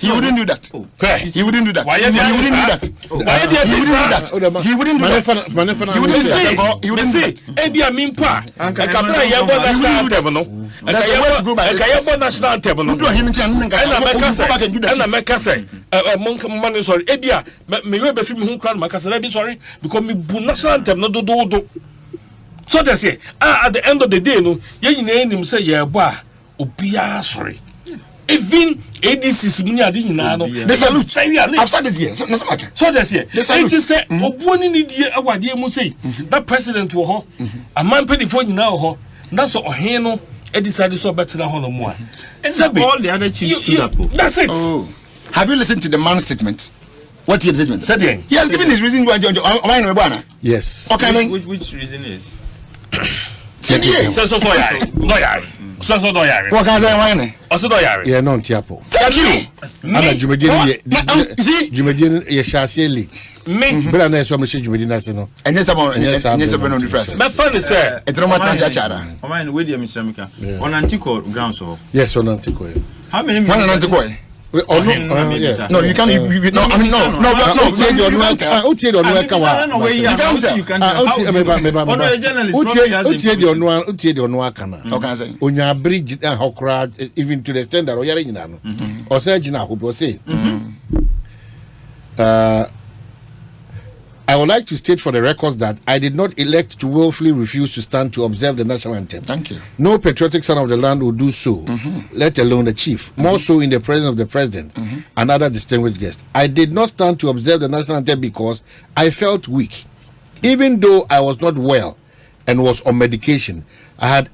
S4: he wouldn't do that. He wouldn't do that.
S1: Why
S4: he wouldn't do that. He wouldn't do that. He wouldn't do that. He wouldn't do that.
S1: Ebia mimpa. Ekabra yebo national anthem no. Ekayebo national anthem no. And make say monk man sorry. Ebia me we be fi me hu kran makasa be sorry because me bu national anthem no do. So they say at the end of the day no ye nyina enim say ye bo obia sorry. Even ADCs muni ade nyina no
S4: they salute. I've said this here.
S1: So they say it is say obuoni ni die awade mu say that president wo ho amman pedifo nyina wo ho na so ohen no e decide so better ho no mu a.
S5: All the other chiefs stood up.
S1: That's it.
S4: Oh. Have you listened to the man's statement? What's his statement?
S1: He
S4: has given his reason why.
S3: Yes.
S4: Okay.
S5: Which reason is?
S1: So yare.
S4: What can I say? Why?
S1: Also do yare.
S3: Yeah, no tiapo.
S4: Thank you.
S3: Ana Jumedin ye shase late.
S1: Me.
S3: But na so me Jumedin ase no.
S4: And yes about on the first.
S1: My friend say
S4: e tro mata asa chara.
S5: O man we dey Mr. Mika. On Antico grounds so.
S3: Yes, on Antico.
S5: How many
S4: minutes? On Antico.
S3: No, you can't. No, I mean no.
S4: Say the other one.
S3: Say the other one.
S5: You can't.
S3: Onya bridge hokra even to the extent that oyare nyina no. O say gina hope o say. I would like to state for the records that I did not elect to willfully refuse to stand to observe the national anthem.
S4: Thank you.
S3: No patriotic son of the land would do so, let alone the chief, more so in the presence of the president and other distinguished guests. I did not stand to observe the national anthem because I felt weak. Even though I was not well and was on medication, I had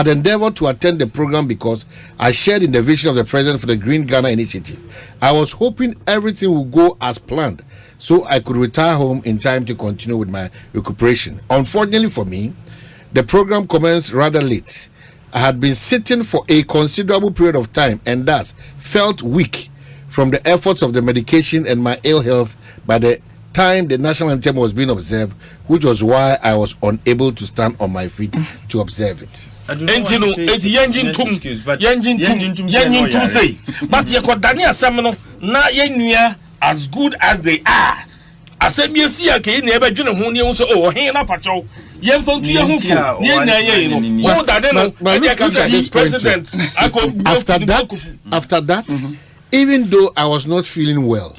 S3: endeavored to attend the program because I shared in the vision of the president for the Green Ghana initiative. I was hoping everything would go as planned, so I could retire home in time to continue with my recuperation. Unfortunately for me, the program commenced rather late. I had been sitting for a considerable period of time and thus felt weak from the efforts of the medication and my ill health by the time the national anthem was being observed, which was why I was unable to stand on my feet to observe it.
S1: But you could Daniel Samino, na ye as good as they are. I said, me see a cane never join who knew so oh, hey, na patrol. Yen from to your president.
S3: After that, Even though I was not feeling well,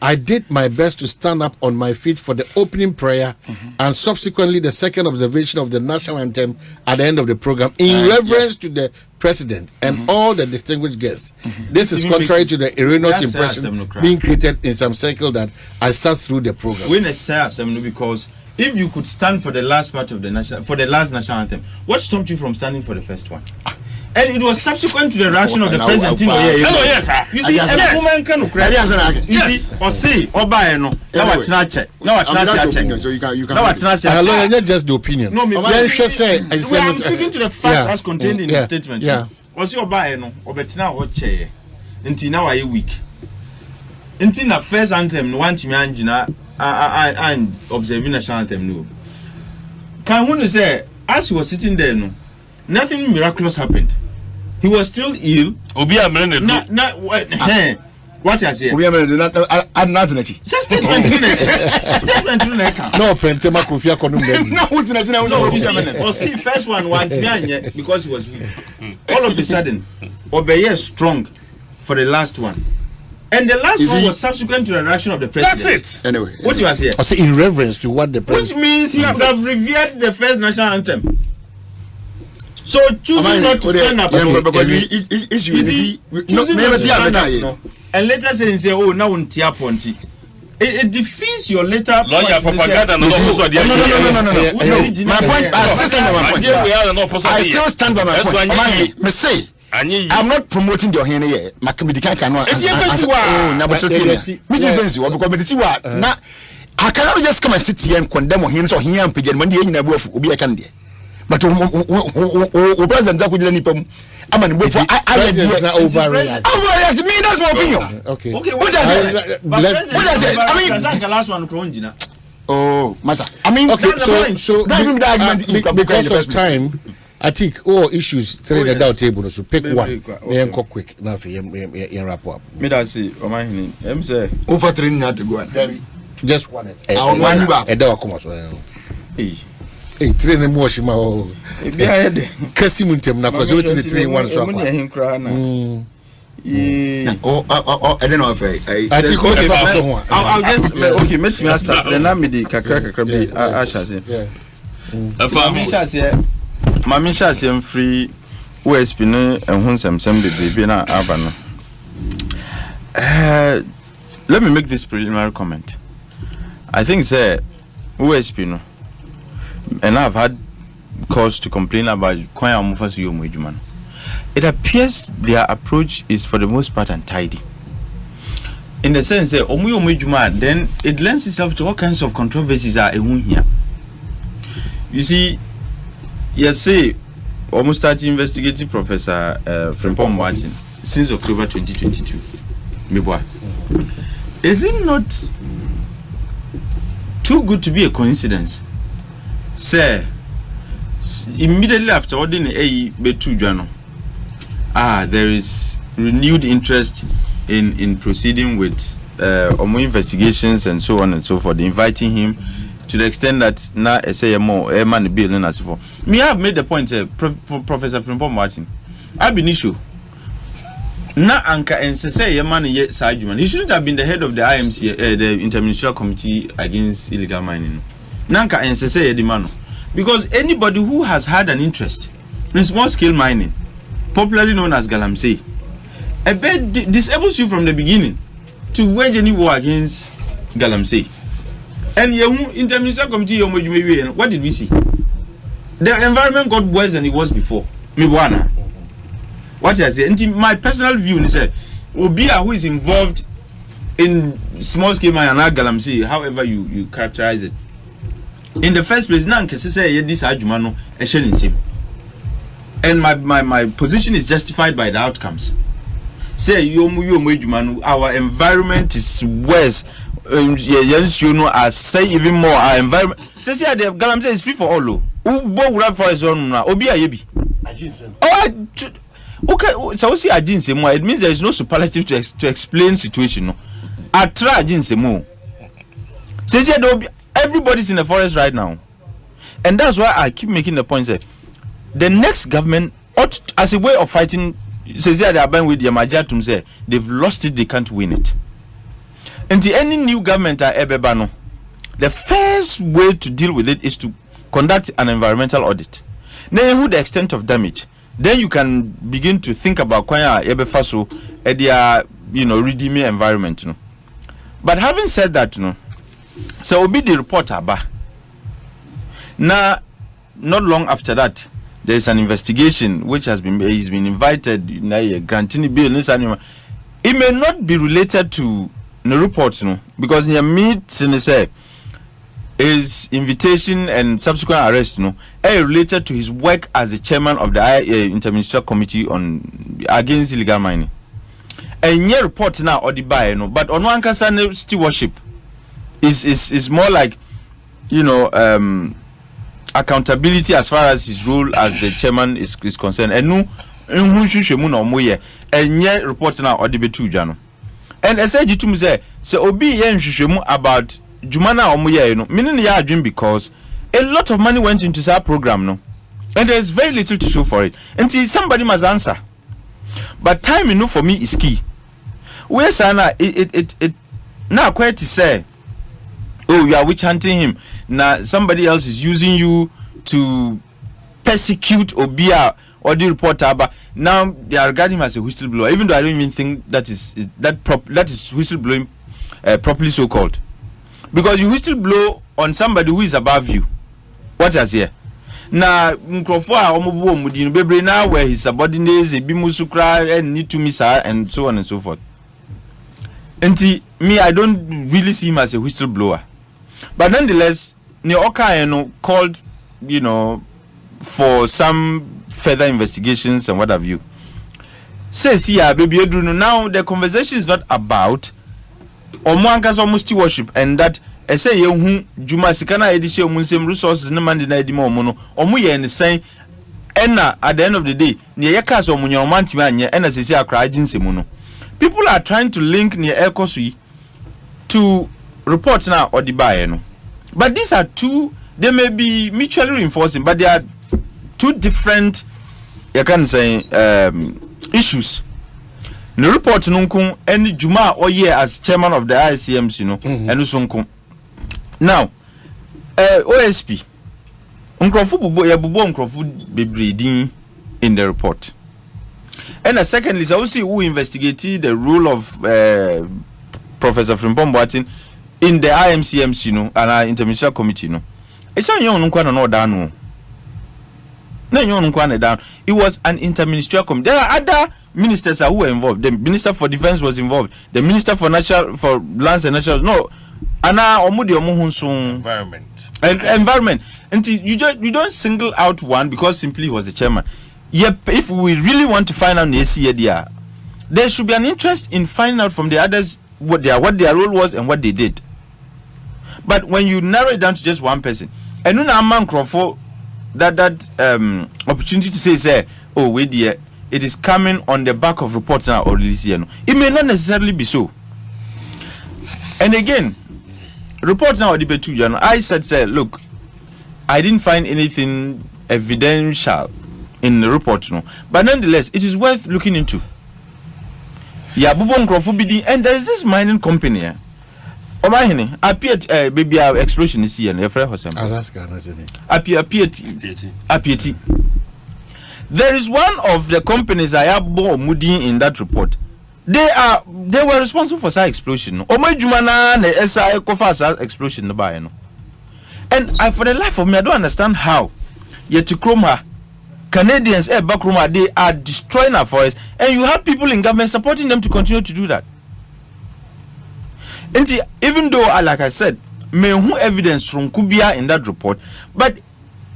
S3: I did my best to stand up on my feet for the opening prayer and subsequently the second observation of the national anthem at the end of the program in reverence to the president and all the distinguished guests. This is contrary to the erroneous impression being created in some circle that I sat through the program.
S5: When I say assembly, because if you could stand for the last part of the last national anthem, what stopped you from standing for the first one? And it was subsequent to the reaction of the president.
S1: Yes, sir.
S5: You see, every woman can cry. You see, or say, or buy no. Now what's not check? Now what's not check?
S4: So you can.
S5: Now what's not check?
S3: Hello, not just the opinion.
S5: No,
S3: I'm
S5: speaking to the facts as contained in the statement.
S3: Yeah.
S5: Was your buy no? Or better now what chair? Until now are you weak? Until the first anthem, no one to me and observing national anthem no. Can one say as he was sitting there no? Nothing miraculous happened. He was still ill.
S1: Obi amene
S5: what I say?
S4: Obi amene not
S5: Just statement
S3: no pentema kofia konum
S5: no. Or see first one because he was weak. All of a sudden, Obeye strong for the last one. And the last one was subsequent to the reaction of the president.
S1: That's it.
S4: Anyway.
S5: What you are saying?
S3: I say in reverence to what the president.
S5: Which means he has revered the first national anthem. So choosing not to stand up, and later say, oh, now on Tia Ponti. It defeats your later
S1: lawyer propaganda. No. My
S4: point, I still stand by my point. Me say, I'm not promoting your hand here. My committee cannot. Oh, number 13. Now, I cannot just come and sit here and condemn him so he and pigeon when the end will be a candy. But president that could any problem. I mean,
S3: president's not overreacting.
S4: That's me. That's my opinion.
S3: Okay.
S4: What does it? What does it? I mean,
S5: the last one,
S4: oh, Masa. I mean,
S3: okay. So because of time, I think all issues threaded down table. So pick one. Then go quick. Now for you wrap up.
S5: Me that see. O man hini. Em say
S4: over 3 not to go.
S3: Just one.
S4: I want you.
S3: E da come so.
S4: Hey,
S3: train mo shima o.
S5: E bia ye de.
S3: Kasi muntem na ko so to train one so.
S5: Mo ne hin kra na.
S4: I don't know if
S3: I think okay.
S5: I'll just okay, let me start. Then na me di kakra bi asha say.
S1: Yeah. Family
S5: sha say. Mami sha say free OSP no ehun semsem bebrebe na aba no. Let me make this preliminary comment. I think say OSP no, and I've had cause to complain about Kwaya Mufasu Yomo. It appears their approach is for the most part untidy. In the sense that then it lends itself to all kinds of controversies are here. You see, yes, say almost started investigating Professor Frimpong Watson since October 2022. Is it not too good to be a coincidence? Sir, immediately after ordering a betu journal, there is renewed interest in proceeding with investigations and so on and so forth, inviting him to the extent that now say more man bill and so forth. Me have made the point, Professor Frimpong Martin. I've been issue. Na anka and say man yet Sajuman. He shouldn't have been the head of the IMC, the Interministerial Committee Against Illegal Mining. Nanka and say the man. Because anybody who has had an interest in small scale mining, popularly known as Galamsey, a bit disables you from the beginning to wage any war against Galamsey. And Interministerial Committee, what did we see? The environment got worse than it was before. Mibuana. What I say, and my personal view is that Obia who is involved in small scale mining and Galamsey, however you characterize it. In the first place, Nanka say this argument a shelling sim. And my position is justified by the outcomes. Say our environment is worse. Yes, you know, I say even more our environment. Say the Galamsey is free for all. Who would for his own Obia yebi. Okay, so see agents more. It means there is no superlative to explain situation. No, I try agents more. Say everybody's in the forest right now, and that's why I keep making the point that the next government ought, as a way of fighting says they are buying with the Majatum say they've lost it, they can't win it. And any new government ebebano, the first way to deal with it is to conduct an environmental audit. Then who the extent of damage, then you can begin to think about kwanya ebefaso their redeeming environment. But having said that, so will be the report aba. Now, not long after that, there is an investigation which he's been invited, granting bill. It may not be related to the report, because in say his invitation and subsequent arrest, related to his work as the chairman of the Interministerial Committee on against illegal mining. And your report now or the buy, but on one case, stewardship is more like accountability as far as his role as the chairman is concerned. And no, and yet report now or the betu jano. And I said to me say obi yen hwehwemu about jumana omoye meaning ya dream because a lot of money went into that program and there's very little to show for it until somebody must answer. But time for me is key. Where sana it now quite to say, oh, you are witch hunting him. Now somebody else is using you to persecute Obia or the reporter. But now they are regarding him as a whistleblower, even though I don't even think that is whistleblowing properly so called. Because you whistleblow on somebody who is above you. What is here? Now Mkrofo now where his subordinates Bimusukra and need to miss her and so on and so forth. And me, I don't really see him as a whistleblower. But nonetheless, Neoka called, for some further investigations and what have you. Says here, baby, now the conversation is not about Omwanga's almost worship and that I say you Juma Sikana edition Munsem resources no man denied the mono or Muya and saying Enna at the end of the day, near Yakas or Munya Mantimania and as they say, Simuno. People are trying to link near Ekosui to reports now or the buyer. But these are two, they may be mutually reinforcing, but they are two different, you can say, issues. The report nunkun any Juma or year as chairman of the ICMs, and Usunkum. Now, OSP, Unkrofu Bubo Unkrofu be breeding in the report. And secondly, I will see who investigated the role of Professor Frimpong Boateng in the IMCMC, and our Interministerial Committee, It's not young no down. It was an interministerial committee. There are other ministers who were involved. The Minister for Defense was involved. The Minister for Lands and Natural. No,
S1: Environment.
S5: Environment. And you don't single out one because simply he was the chairman. Yep, if we really want to find out the there should be an interest in finding out from the others what their role was and what they did. But when you narrow it down to just one person, and no man for that opportunity to say, oh wait dear, it is coming on the back of reports now or release here. It may not necessarily be so. And again, report now debate too, I said, look, I didn't find anything evidential in the report, but nonetheless, it is worth looking into. Yeah, Bubon Crofubidi, and there is this mining company here. Omahini, appeared baby our explosion is here, and your friend was
S3: Alaska,
S5: appeared. There is one of the companies I have bought Moody in that report. They were responsible for that explosion. Omajumana and SI Kofa explosion the buy. And for the life of me, I don't understand how yet to Chroma Canadians Backroma, they are destroying our forests, and you have people in government supporting them to continue to do that. And even though, like I said, may who evidence from Kubia in that report, but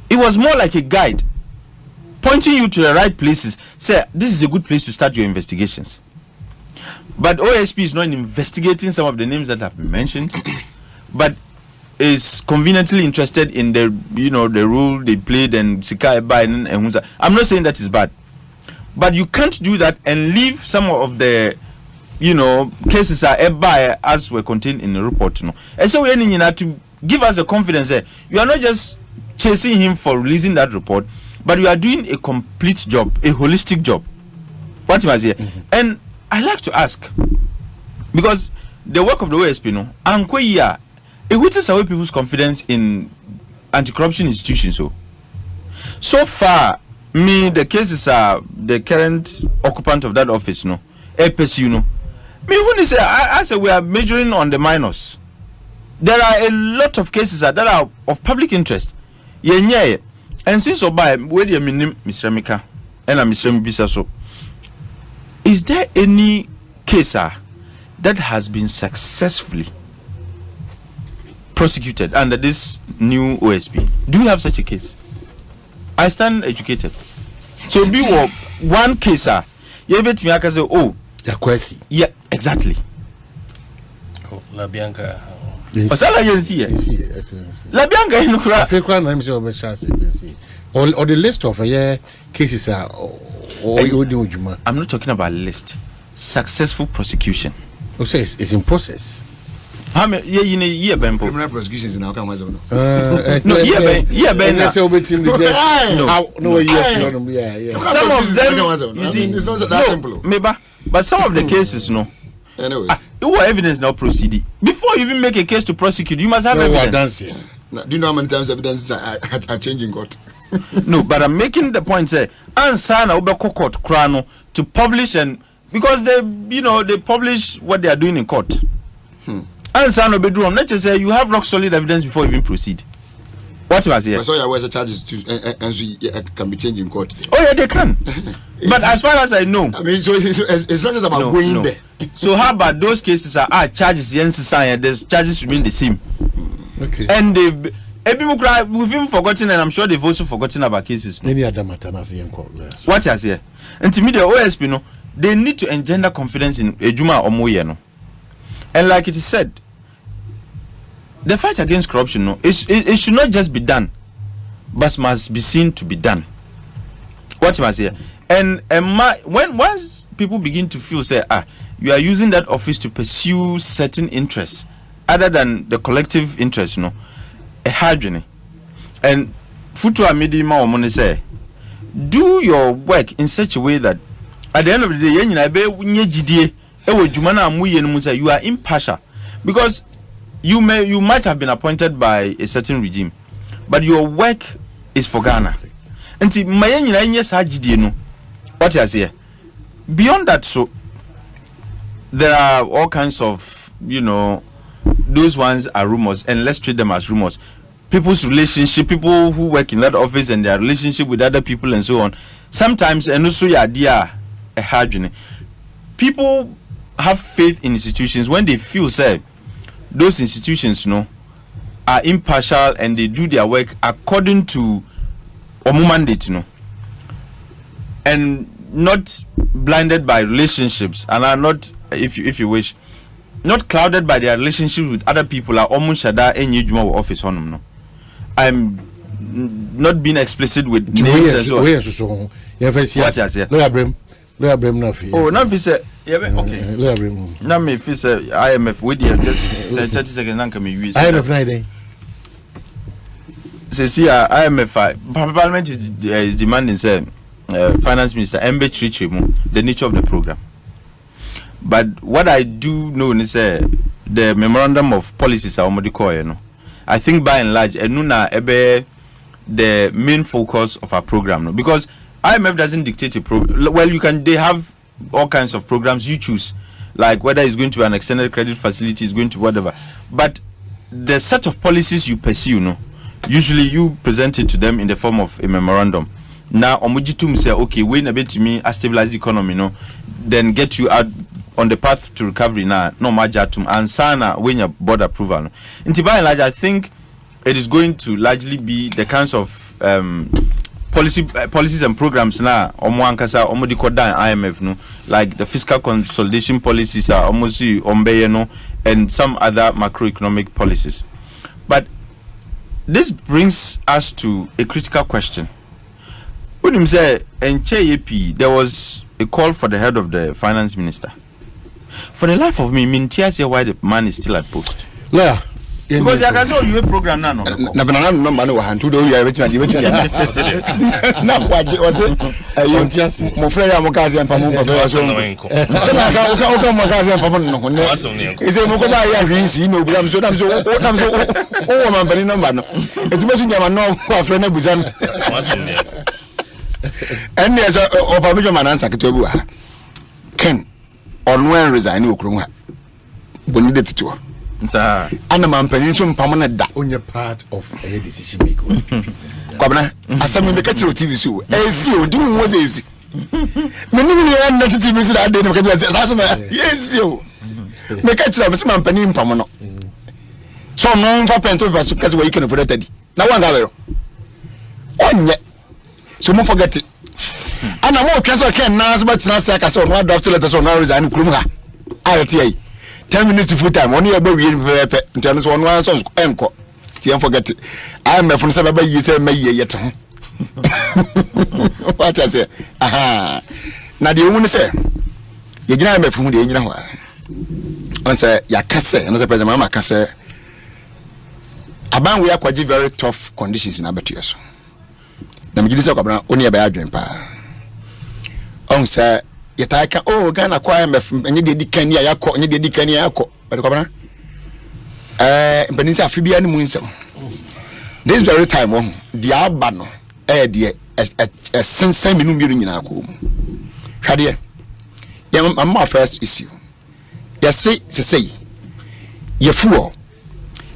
S5: it was more like a guide pointing you to the right places. Say this is a good place to start your investigations. But OSP is not investigating some of the names that have been mentioned, but is conveniently interested in the the role they played and Sika Biden and Hunza. I'm not saying that is bad, but you can't do that and leave some of the cases are by as were contained in the report. And so we need to give us the confidence that you are not just chasing him for releasing that report, but you are doing a complete job, a holistic job. What you here? And I like to ask, because the work of the OSP, no, and it will take away people's confidence in anti-corruption institutions. So far, the cases are the current occupant of that office, no, APC, no. Me when they say, I say we are measuring on the minors. There are a lot of cases that are of public interest. Yeah, and since Obai, where do you mean, Mr. Mika and Mr. Mbisa so? Is there any case that has been successfully prosecuted under this new OSP? Do you have such a case? I stand educated. So be one case, you bet me I can say, oh, yeah, exactly.
S1: Oh, La Bianca.
S5: Osala yensi ye. La Bianca in Ukra.
S3: I feel I'm sure of a chance you see. Or the list of cases are.
S5: I'm not talking about list. Successful prosecution.
S3: Okay, it's in process.
S5: How many year ben
S4: criminal prosecutions in our country?
S5: No, yeah, ben.
S3: Let's say over team the yeah.
S5: Some of them, you see,
S4: it's not that simple.
S5: Maybe, but some of the cases, no.
S4: Anyway,
S5: you want evidence now proceeding. Before you even make a case to prosecute, you must have evidence.
S4: Do you know how many times evidence are changing court?
S5: No, but I'm making the point say ansana ubeko court krano to publish, and because they publish what they are doing in court. Ansana bedroom, not just say you have rock solid evidence before you even proceed. What was here?
S4: I saw your words charges to and can be changed in court.
S5: Oh yeah, they can. But as far as I know,
S4: I mean, so it's not just about going there.
S5: So how about those cases are charges? The charges remain the same.
S3: Okay.
S5: And we've even forgotten, and I'm sure they've also forgotten about cases.
S3: Any other matter in court?
S5: What has here? And to me, the OSP, no, they need to engender confidence in Ejuma or Moye, no. And like it is said, the fight against corruption, no, it should not just be done, but must be seen to be done. What must here? And once people begin to feel say, you are using that office to pursue certain interests other than the collective interest, no, a hard journey. And Futu Amidima or Money say, do your work in such a way that at the end of the day, you are impartial, because you might have been appointed by a certain regime, but your work is for Ghana. And what I say, beyond that, so there are all kinds of, those ones are rumors, and let's treat them as rumors. People's relationship, people who work in that office and their relationship with other people and so on. Sometimes, and also your idea a hard journey. People have faith in institutions when they feel say those institutions, are impartial and they do their work according to a mandate, and not blinded by relationships, and are not, if you wish, not clouded by their relationships with other people. Are almost shada any juma office honum, no. I'm not being explicit with names and so on.
S3: Lawyer Brem Nafi.
S5: Oh, Nafi said, okay.
S3: Lawyer Brem.
S5: Now, if it's IMF with you, just 30 seconds, I'm coming.
S3: IMF Friday.
S5: Says here, IMF, Parliament is demanding, say, Finance Minister, the nature of the program. But what I do know is the memorandum of policies are already called, I think by and large, the main focus of our program, because IMF doesn't dictate a program. Well, they have all kinds of programs you choose, like whether it's going to be an extended credit facility, it's going to whatever. But the set of policies you pursue, usually you present it to them in the form of a memorandum. Now, Omujitum say, okay, wait a bit to me, stabilize the economy, then get you out on the path to recovery now, no majatum, and sana when your board approval. In by and large, I think it is going to largely be the kinds of policies and programs now omwankasa omodikoda IMF like the fiscal consolidation policies are almost and some other macroeconomic policies. But this brings us to a critical question. When you say there was a call for the head of the finance minister. For the life of me, why the man is still at post.
S3: Yeah,
S5: Because I can say you a program now.
S4: Na banana number no hand to do you bet you na what was it mo frere am ka se ampa mo ko so na ka mo ka se ampa mo no ne ise mo ko ba ya hwinsi no obula so o man bani number no etu be nyama no ko afre na buza no and yes o pa me man answer keto bu ha ken on when resign okru ha boni de tito nsa ana man panin so mpam na da
S3: on your part of a decision maker
S4: kwabna asam me katiro TV so ezi o ndi mo ze ezi me ni ya na TV so da de me katiro asam yes o me katiro me man panin mpam no so no mfa pento ba so kaze we can for that na wanga we onye so mo forget it ana mo twa so ken na so batina se aka so no adopt letter so no resign kurum ha ayati ai 10 minutes to full time on your baby pepe ntia so no answer enko ti en forget it I am for say baba yi say me yet ho what I say aha na de omu ne say ye gina me fu de ye gina ho on say ya kase no say president mama kase aban we akwaji very tough conditions in abetu so na me gidi say kwabra oni e ba adwen pa on say yetaka oh Ghana kwa MF enye de kania yakọ enye de kania yakọ but kwabra mpanisi afibia ni mu nsem this very time oh dia aba no de sensen minu miru nyina akọ mu hwade ya am first issue ya say ye fuel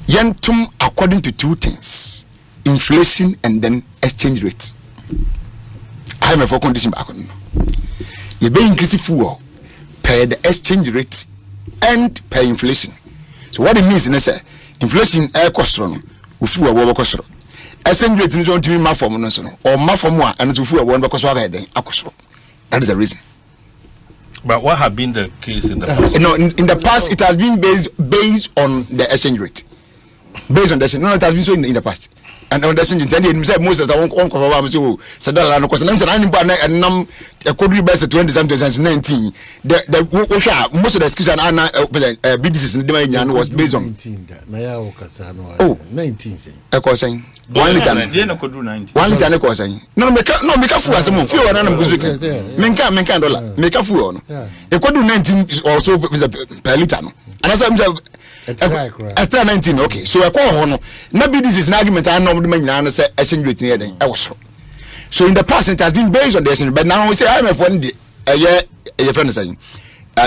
S4: yentum according to two things, inflation and then exchange rate. I am for condition back on. You be increase fuel per the exchange rate and per inflation. So what it means is inflation air cost run with fuel over cost. Exchange rate don't mean my form no or my form and to fuel one because that is the reason.
S1: But what have been the case in the past?
S4: No, in the past it has been based on the exchange rate. Based on the exchange, no, it has been so in the past. And on the exchange, most of the one cover so that because and num a country best 2019. The most of the excuse and BDCs in the Dominion was based on
S3: 19.
S4: Ekosiisen. 1 liter. 1 liter Ekosiisen. No, make a fool as a month. You are not menka dollar. Make a fool. A quadru 19 or so per liter. And as I'm at 19, okay. So I call no. Maybe this is an argument I know the man say exchange rate near then. So in the past it has been based on the exchange, but now we say I'm a friend a year friend saying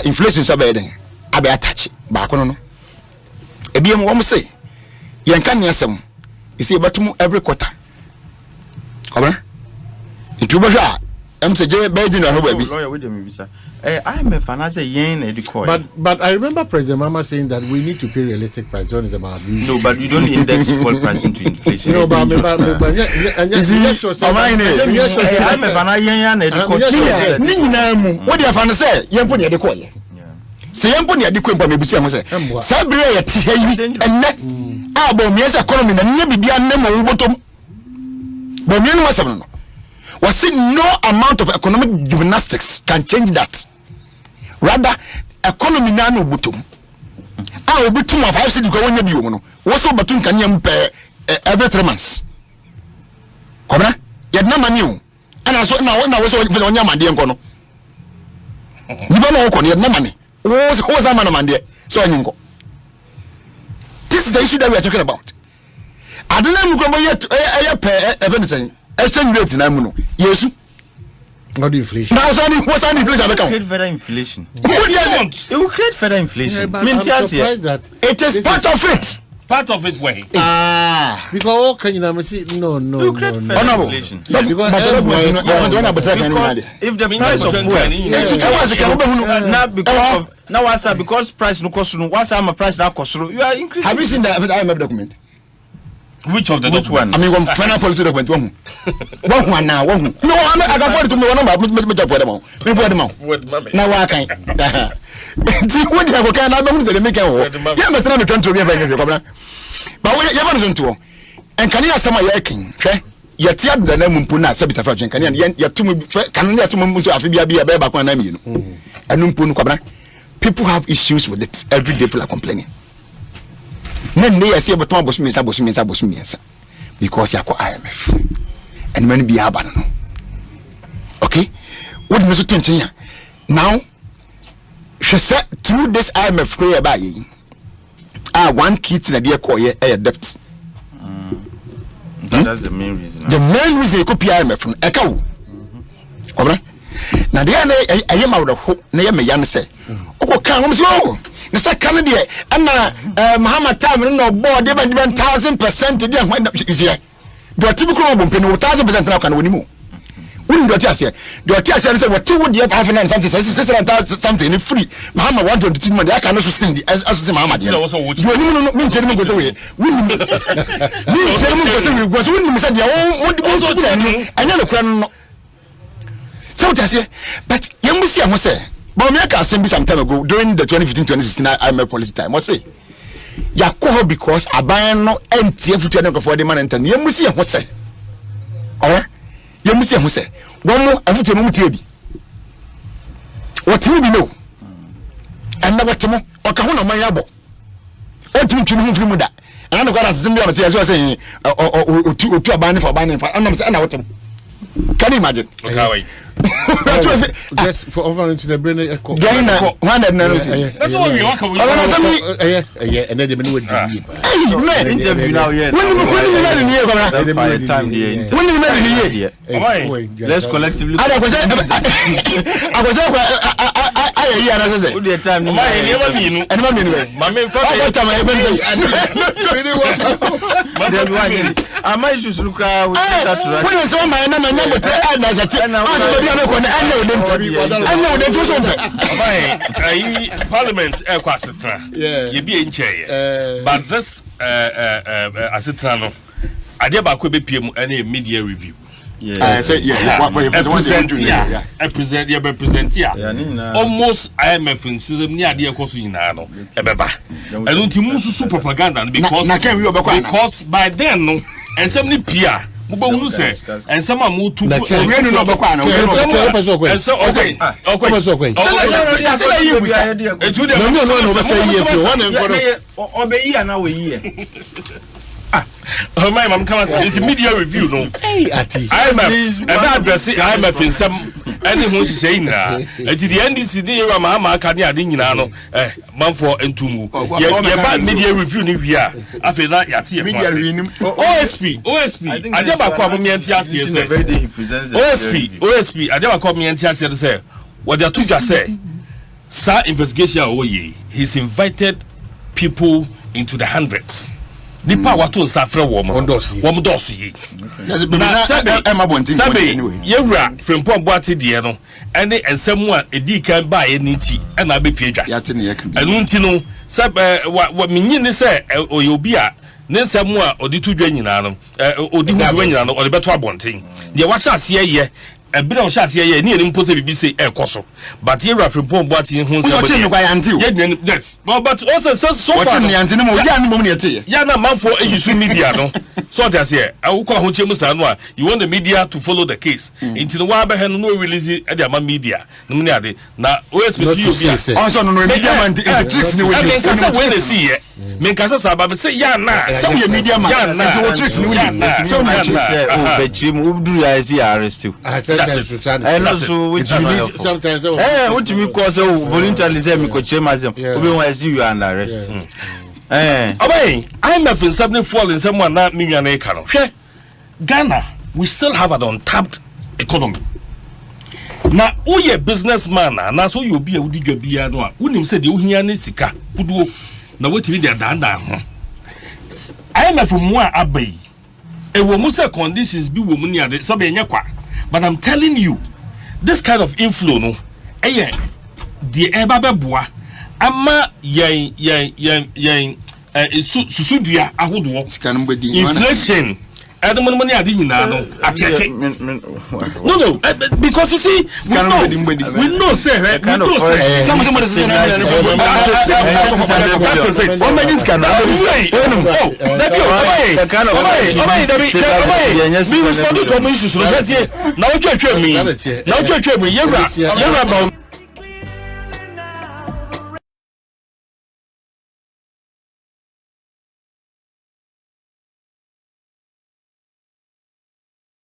S4: inflation so bad then. I be attach back on no. E be mo say yen kan yesem you see betum every quarter. Come it will be I'm say je be na ho baby.
S5: Lawyer with them sir. I'm a financial yen edicoy.
S3: But I remember President Mama saying that we need to pay realistic price. What is about these?
S5: No, but you don't index full price into inflation.
S3: No, but I'm a
S5: financial yen edicoy.
S4: What do you find say? Yen put edicoy. Say yen put edicoy for me be say mo say. Sabre ya ti yi enne. Abo mi ese economy na nye bibia nne mo botom. Bo mi no wasem no. Was it no amount of economic gymnastics can change that? Rather, economy na no butum. Ah, obutum of 5 cedi ko wonya bi omu no. Wo so batum kan yam every 3 months. Kobra, ye na mani o. Ana so na wo so wonya mande enko no. Ni ba no ko ne na mani. Wo so man mande so anyinko. This is the issue that we are talking about. Adena mu ko mo ye pe exchange rate na mu no. Yesu.
S3: Not inflation.
S4: Now, what's inflation?
S5: Create further inflation.
S1: It
S5: will create further inflation.
S3: Yeah, but I'm surprised that
S4: it is part of it.
S1: Part of it way.
S3: Because all can you see? No.
S5: You create further inflation.
S4: Because
S5: if the price of fuel now because price no cost no what's my price now cost you are increasing.
S4: Have you seen the IMF document?
S1: Which of the
S5: one?
S4: I mean, one final policy document. One now. No, I can afford to me one number. For them all. Now I can't. What do you have? Can I don't know the make it? Yeah, but I'm trying to be a very good. But when you haven't to, and can you have some of your king? Yet the name Puna, Sabita Fajin, can you to me? Can you to me? Afibia be a bear back when I mean, and Numpun Cobra. People have issues with it. Every day people are complaining. Then they say but my boss me because you are IMF and many be abandoned. Okay, what is the now? She said through this IMF prayer by one key to the dear coy a debt.
S5: That's the main reason.
S4: The main reason you copy IMF from Echo. Alright. Now the I am out of hope. Near me, Yan say, oh, come slow. The second day, and Muhammad Tam no board, they went 1,000% again. When is here? But typical of 1,000% now can win more. Wouldn't do it here. Do it here, say what 2 would you have and something free. Muhammad wanted to money. I can also sing the as Muhammad. You also watch. You mean gentlemen goes away. Gentlemen goes away. Was when you said, I know the crown. So I say, but you must see, I must say, but I can send me some time ago during the 2015-2016 IMF policy time. I say, Yakoho because I buy no empty for the man and you must see, I must say, alright. You must say, one more I put your TV. What you know? And now what tomorrow? Or Kahuna my abo. What do you know from that? And I got a Zimbabwe as well saying, or two banning for banning for. I'm not saying what. Can you imagine?
S1: Okay.
S3: Yes, for over into the brain.
S4: That's what we want.
S3: Yeah, and then they knew it.
S5: Let's collectively.
S4: I
S1: Parliament you be in chair. But this Asitrano, I did about PM any media review.
S4: I said,
S1: almost IMF in season near the Ekosiisen, and don't you move to propaganda because by then, no, and so many PR. And some are moved to and so I'm coming to media review. No, IMF in some anyone saying that at the NDC, Mama Kanya, man for Entumu. Media review here. After that, OSP. I never call me and OSP. I never call me and say what the two just say. Sir, investigation he's invited people into the hundreds. The power to suffer woman dosi. Sabe, Yera from Pombati Diano, and someone a D can buy any tea, and I be paid. And Untino, Sab, what Minion say, or you'll be at. Then someone or the two Drenano, or the Drenano, or the better wanting. The Washa here. A bit of shots here near impossible be say Koso. But here from Pombati who's yes. But also so far Yana man for a use media no. So that's here. I will call Hochemusanwa. You want the media to follow the case. Into the Wabe and no release it at the media. No money. Now OSP
S4: also no media man tricks the way
S1: they see it. Make us about say Yana. Some media man tricks no so much
S5: arrest you. And also which
S3: sometimes
S5: what you cause voluntarily say me coach myself. We want see you under arrest.
S1: I'm not in something falling someone not million acre. Ghana, we still have an untapped economy. Now, who ye businessman, and that's who you be a woody no. Wouldn't say you hear Nisika, who do now what you did down. I am from more abbey. A woman's conditions be woman near the Sabenya. But I'm telling you, this kind of influence, the Ebaba Bois, Ama Susudia, I would walk. Inflation. I don't money I didn't know. I check it. No, because you see, we know, say, kind of somebody said, now